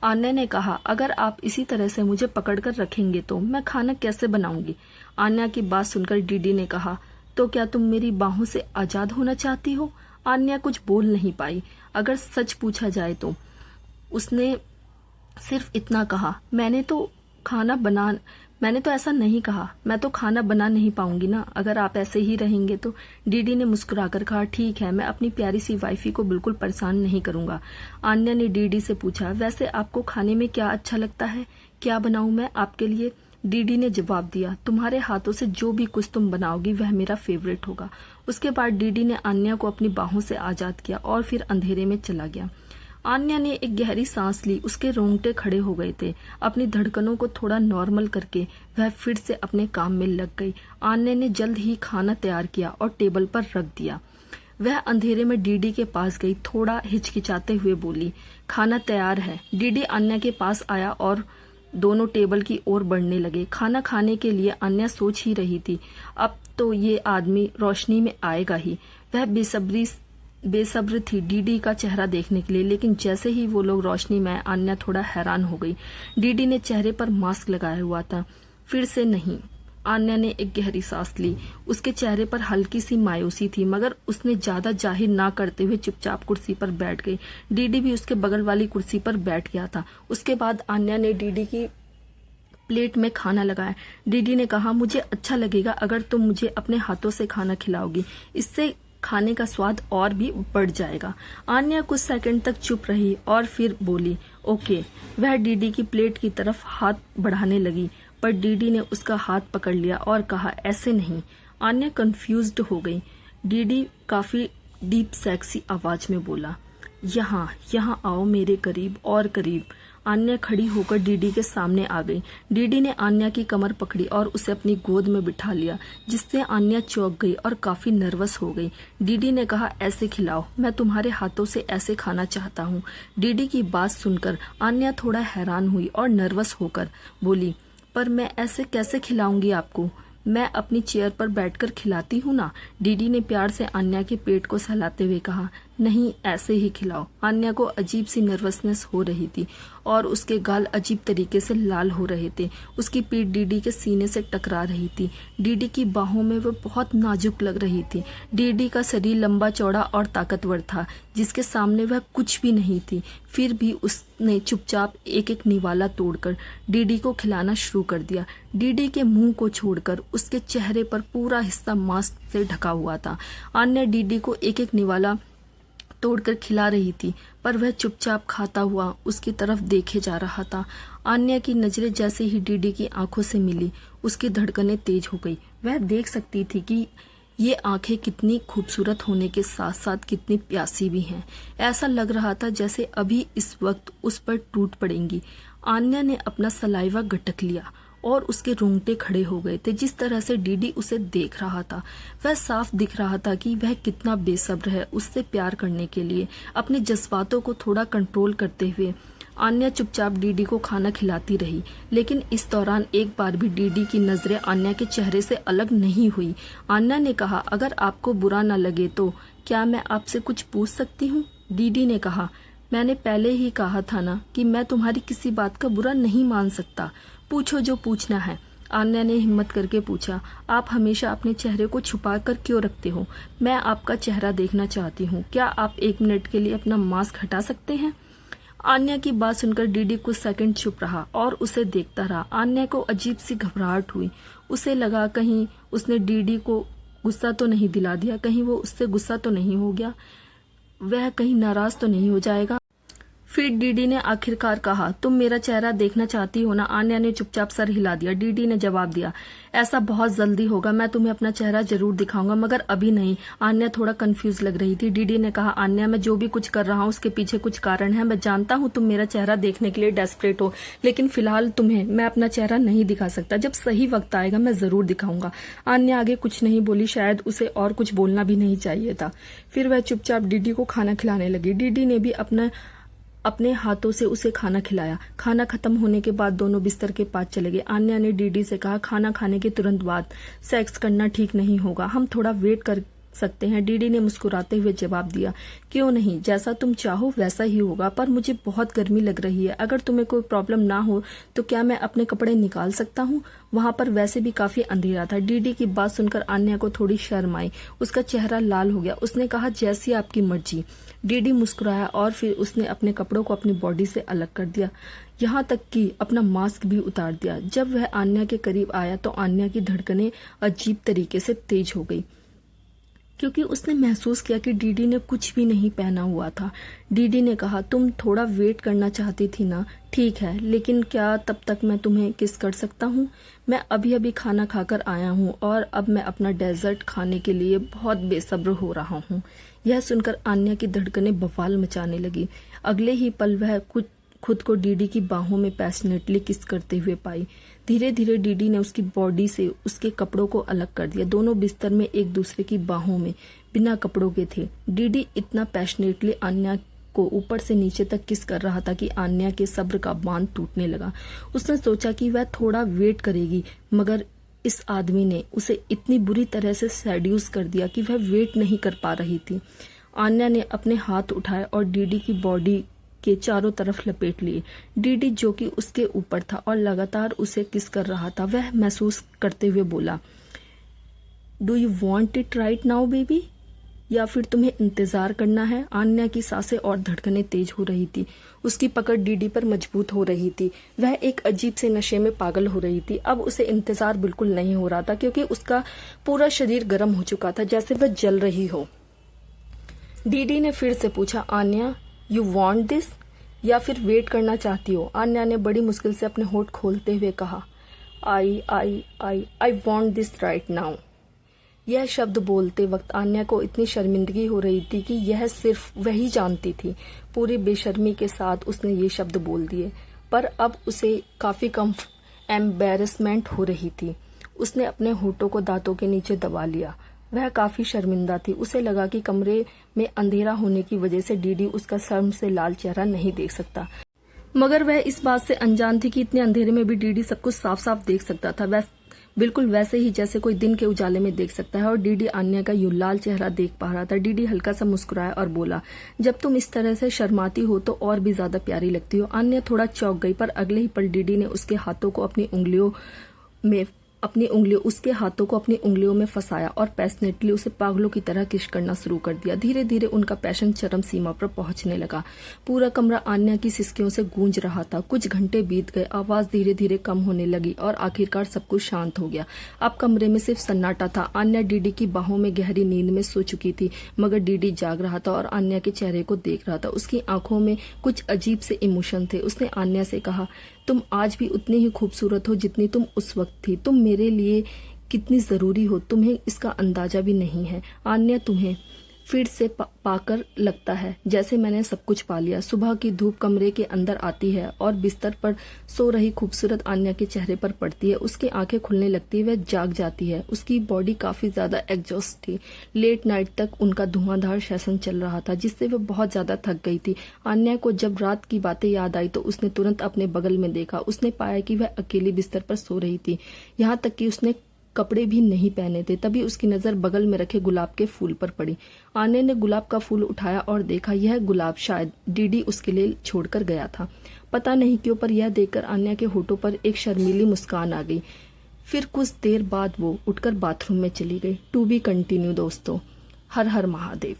आन्या ने कहा, अगर आप इसी तरह से मुझे पकड़कर रखेंगे तो मैं खाना कैसे बनाऊंगी। आन्या की बात सुनकर डीडी ने कहा, तो क्या तुम मेरी बाहों से आजाद होना चाहती हो। आन्या कुछ बोल नहीं पाई। अगर सच पूछा जाए तो उसने सिर्फ इतना कहा, मैंने तो ऐसा नहीं कहा। मैं तो खाना बना नहीं पाऊंगी ना, अगर आप ऐसे ही रहेंगे तो। डीडी ने मुस्कुराकर कहा, ठीक है, मैं अपनी प्यारी सी वाइफी को बिल्कुल परेशान नहीं करूंगा। आन्या ने डीडी से पूछा, वैसे आपको खाने में क्या अच्छा लगता है, क्या बनाऊं मैं आपके लिए। डीडी ने जवाब दिया, तुम्हारे हाथों से जो भी कुछ तुम बनाओगी वह मेरा फेवरेट होगा। उसके बाद डीडी ने आन्या को अपनी बाहों से आजाद किया और फिर अंधेरे में चला गया। आन्या ने एक गहरी सांस ली। उसके रोंगटे खड़े हो गए थे। अपनी धड़कनों को थोड़ा नॉर्मल करके वह फिर से अपने काम में लग गई। आन्या ने जल्द ही खाना तैयार किया और टेबल पर रख दिया। वह अंधेरे में डीडी के पास गई, थोड़ा हिचकिचाते हुए बोली, खाना तैयार है। डीडी आन्या के पास आया और दोनों टेबल की ओर बढ़ने लगे। खाना खाने के लिए आन्या सोच ही रही थी, अब तो ये आदमी रोशनी में आएगा ही। वह बेसब्र थी डीडी का चेहरा देखने के लिए, लेकिन जैसे ही वो लोग रोशनी में आए, आन्या थोड़ा हैरान हो गई। डीडी ने चेहरे पर मास्क लगाया हुआ था। फिर से नहीं। आन्या ने एक गहरी सांस ली। उसके चेहरे पर हल्की सी मायूसी थी, मगर उसने ज्यादा जाहिर ना करते हुए चुपचाप कुर्सी पर बैठ गई। डीडी भी उसके बगल वाली कुर्सी पर बैठ गया था। उसके बाद आन्या ने डीडी की प्लेट में खाना लगाया। डीडी ने कहा, मुझे अच्छा लगेगा अगर तुम मुझे अपने हाथों से खाना खिलाओगी, इससे खाने का स्वाद और भी बढ़ जाएगा। आन्या कुछ सेकंड तक चुप रही और फिर बोली, ओके। वह डीडी की प्लेट की तरफ हाथ बढ़ाने लगी, पर डीडी ने उसका हाथ पकड़ लिया और कहा, ऐसे नहीं। आन्या कंफ्यूज्ड हो गई। डीडी काफी डीप सेक्सी आवाज में बोला, यहाँ आओ मेरे करीब और करीब। आन्या खड़ी होकर डीडी के सामने आ गई। डीडी ने आन्या की कमर पकड़ी और उसे अपनी गोद में बिठा लिया, जिससे आन्या चौंक गई और काफी नर्वस हो गई। डीडी ने कहा, ऐसे खिलाओ, मैं तुम्हारे हाथों से ऐसे खाना चाहता हूँ। डीडी की बात सुनकर आन्या थोड़ा हैरान हुई और नर्वस होकर बोली, पर मैं ऐसे कैसे खिलाऊंगी आपको, मैं अपनी चेयर पर बैठकर खिलाती हूँ ना। डीडी ने प्यार से आन्या के पेट को सहलाते हुए कहा, नहीं, ऐसे ही खिलाओ। आन्या को अजीब सी नर्वसनेस हो रही थी और उसके गाल अजीब तरीके से लाल हो रहे थे। उसकी पीठ डीडी के सीने से टकरा रही थी। डीडी की बाहों में वो बहुत नाजुक लग रही थी। डीडी का शरीर लंबा चौड़ा और ताकतवर था, जिसके सामने वह कुछ भी नहीं थी। फिर भी उसने चुपचाप एक एक निवाला तोड़कर डीडी को खिलाना शुरू कर दिया। डीडी के मुंह को छोड़कर उसके चेहरे पर पूरा हिस्सा मास्क से ढका हुआ था। आन्या डीडी को एक एक निवाला तोड़कर खिला रही थी, पर वह चुपचाप खाता हुआ उसकी तरफ देखे जा रहा था। आन्या की नजरें जैसे ही डीडी की आंखों से मिली, उसकी धड़कनें तेज हो गई। वह देख सकती थी कि ये आंखें कितनी खूबसूरत होने के साथ साथ कितनी प्यासी भी हैं। ऐसा लग रहा था जैसे अभी इस वक्त उस पर टूट पड़ेंगी। आन्या ने अपना सलाइवा गटक लिया और उसके रोंगटे खड़े हो गए थे। जिस तरह से डीडी उसे देख रहा था, वह साफ दिख रहा था कि वह कितना बेसब्र है उससे प्यार करने के लिए। अपने जज्बातों को थोड़ा कंट्रोल करते हुए आन्या चुपचाप डीडी को खाना खिलाती रही, लेकिन इस दौरान एक बार भी डीडी की नजरें आन्या के चेहरे से अलग नहीं हुई। आन्या ने कहा, अगर आपको बुरा न लगे तो क्या मैं आपसे कुछ पूछ सकती हूँ। डीडी ने कहा, मैंने पहले ही कहा था ना कि मैं तुम्हारी किसी बात का बुरा नहीं मान सकता, पूछो जो पूछना है। आन्या ने हिम्मत करके पूछा, आप हमेशा अपने चेहरे को छुपा कर क्यों रखते हो, मैं आपका चेहरा देखना चाहती हूँ, क्या आप 1 मिनट के लिए अपना मास्क हटा सकते हैं। आन्या की बात सुनकर डीडी कुछ सेकंड चुप रहा और उसे देखता रहा। आन्या को अजीब सी घबराहट हुई। उसे लगा कहीं उसने डीडी को गुस्सा तो नहीं दिला दिया, कहीं वो उससे गुस्सा तो नहीं हो गया, वह कहीं नाराज तो नहीं हो जाएगा। फिर डीडी ने आखिरकार कहा, तुम मेरा चेहरा देखना चाहती हो ना? आन्या ने चुपचाप सर हिला दिया। डीडी ने जवाब दिया, ऐसा बहुत जल्दी होगा, मैं तुम्हें अपना चेहरा जरूर दिखाऊंगा, मगर अभी नहीं। आन्या थोड़ा कंफ्यूज लग रही थी। डीडी ने कहा, आन्या मैं जो भी कुछ कर रहा हूँ उसके पीछे कुछ कारण है। मैं जानता हूँ तुम मेरा चेहरा देखने के लिए डेस्परेट हो, लेकिन फिलहाल तुम्हें मैं अपना चेहरा नहीं दिखा सकता। जब सही वक्त आएगा मैं जरूर दिखाऊंगा। आन्या आगे कुछ नहीं बोली, शायद उसे और कुछ बोलना भी नहीं चाहिए था। फिर वह चुपचाप डीडी को खाना खिलाने लगी। डीडी ने भी अपने हाथों से उसे खाना खिलाया। खाना खत्म होने के बाद दोनों बिस्तर के पास चले गए। आन्या ने डीडी से कहा, खाना खाने के तुरंत बाद सेक्स करना ठीक नहीं होगा, हम थोड़ा वेट कर सकते हैं। डीडी ने मुस्कुराते हुए जवाब दिया, क्यों नहीं, जैसा तुम चाहो वैसा ही होगा, पर मुझे बहुत गर्मी लग रही है। अगर तुम्हें कोई प्रॉब्लम ना हो तो क्या मैं अपने कपड़े निकाल सकता हूँ? वहां पर वैसे भी काफी अंधेरा था। डीडी की बात सुनकर आन्या को थोड़ी शर्म आई, उसका चेहरा लाल हो गया। उसने कहा, जैसी आपकी मर्जी। डीडी मुस्कुराया और फिर उसने अपने कपड़ों को अपनी बॉडी से अलग कर दिया, यहाँ तक कि अपना मास्क भी उतार दिया। जब वह आन्या के करीब आया तो आन्या की धड़कनें अजीब तरीके से तेज हो गई, क्योंकि उसने महसूस किया कि डीडी ने कुछ भी नहीं पहना हुआ था। डीडी ने कहा, तुम थोड़ा वेट करना चाहती थी ना? ठीक है, लेकिन क्या तब तक मैं तुम्हें किस कर सकता हूँ? मैं अभी अभी खाना खाकर आया हूँ और अब मैं अपना डेजर्ट खाने के लिए बहुत बेसब्र हो रहा हूँ। यह सुनकर आन्या की धड़कनें बवाल मचाने लगी। अगले ही पल वह खुद को डीडी की बाहों में पैशनेटली किस करते हुए पाई। धीरे धीरे डीडी ने उसकी बॉडी से उसके कपड़ों को अलग कर दिया। दोनों बिस्तर में एक दूसरे की बाहों में बिना कपड़ों के थे। डीडी इतना पैशनेटली आन्या को ऊपर से नीचे तक किस कर रहा था कि आन्या के सब्र का बांध टूटने लगा। उसने सोचा कि वह थोड़ा वेट करेगी, मगर इस आदमी ने उसे इतनी बुरी तरह से सेड्यूस कर दिया कि वह वेट नहीं कर पा रही थी। आन्या ने अपने हाथ उठाए और डीडी की बॉडी के चारों तरफ लपेट लिए। डीडी जो कि उसके ऊपर था और लगातार उसे किस कर रहा था, वह महसूस करते हुए बोला, do you want it right now baby? या फिर तुम्हें इंतजार करना है? आन्या की सांसें और धड़कनें तेज हो रही थी। उसकी पकड़ डीडी पर मजबूत हो रही थी। वह एक अजीब से नशे में पागल हो रही थी। अब उसे इंतजार बिल्कुल नहीं हो रहा था, क्योंकि उसका पूरा शरीर गर्म हो चुका था, जैसे वह जल रही हो। डीडी ने फिर से पूछा, आन्या यू वॉन्ट दिस, या फिर वेट करना चाहती हो? आन्या ने बड़ी मुश्किल से अपने होठ खोलते हुए कहा, I want this right now. यह शब्द बोलते वक्त आन्या को इतनी शर्मिंदगी हो रही थी कि यह सिर्फ वही जानती थी। पूरी बेशर्मी के साथ उसने ये शब्द बोल दिए, पर अब उसे काफी कम एम्बेरसमेंट हो रही थी। उसने अपने होठों को दांतों के नीचे दबा लिया। वह काफी शर्मिंदा थी। उसे लगा कि कमरे में अंधेरा होने की वजह से डीडी उसका शर्म से लाल चेहरा नहीं देख सकता, मगर वह इस बात से अनजान थी कि इतने अंधेरे में भी डीडी सब कुछ साफ साफ देख सकता था, बिल्कुल वैसे ही जैसे कोई दिन के उजाले में देख सकता है। और डीडी आन्या का यूं लाल चेहरा देख पा रहा था। डीडी हल्का सा मुस्कुराया और बोला, जब तुम इस तरह से शर्माती हो तो और भी ज्यादा प्यारी लगती हो। आन्या थोड़ा चौंक गई, पर अगले ही पल डीडी ने उसके हाथों को अपनी उंगलियों में फंसाया और पैशनेटली उसे पागलों की तरह किस करना शुरू कर दिया। धीरे धीरे उनका पैशन चरम सीमा पर पहुंचने लगा। पूरा कमरा आन्या की सिसकियों से गूंज रहा था। कुछ घंटे बीत गए, आवाज धीरे धीरे कम होने लगी और आखिरकार सब कुछ शांत हो गया। अब कमरे में सिर्फ सन्नाटा था। आन्या डीडी की बाहों में गहरी नींद में सो चुकी थी, मगर डीडी जाग रहा था और आन्या के चेहरे को देख रहा था। उसकी आंखों में कुछ अजीब से इमोशन थे। उसने आन्या से कहा, तुम आज भी उतनी ही खूबसूरत हो जितनी तुम उस वक्त थी। तुम मेरे लिए कितनी जरूरी हो, तुम्हें इसका अंदाजा भी नहीं है। आन्या, तुम्हें फिर से पाकर लगता है जैसे मैंने सब कुछ पा लिया। सुबह की धूप कमरे के अंदर आती है और बिस्तर पर सो रही खूबसूरत आन्या के चेहरे पर पड़ती है। उसकी आंखें खुलने लगती है, वह जाग जाती है। उसकी बॉडी काफी ज्यादा एग्जॉस्ट थी। लेट नाइट तक उनका धुआंधार सेशन चल रहा था, जिससे वह बहुत ज्यादा थक गई थी। आन्या को जब रात की बातें याद आई तो उसने तुरंत अपने बगल में देखा। उसने पाया कि वह अकेली बिस्तर पर सो रही थी, यहाँ तक कि उसने कपड़े भी नहीं पहने थे। तभी उसकी नजर बगल में रखे गुलाब के फूल पर पड़ी। आन्या ने गुलाब का फूल उठाया और देखा यह गुलाब शायद डीडी उसके लिए छोड़कर गया था। पता नहीं क्यों, पर यह देखकर आन्या के होठों पर एक शर्मीली मुस्कान आ गई। फिर कुछ देर बाद वो उठकर बाथरूम में चली गई। टू बी कंटिन्यू दोस्तों। हर हर महादेव।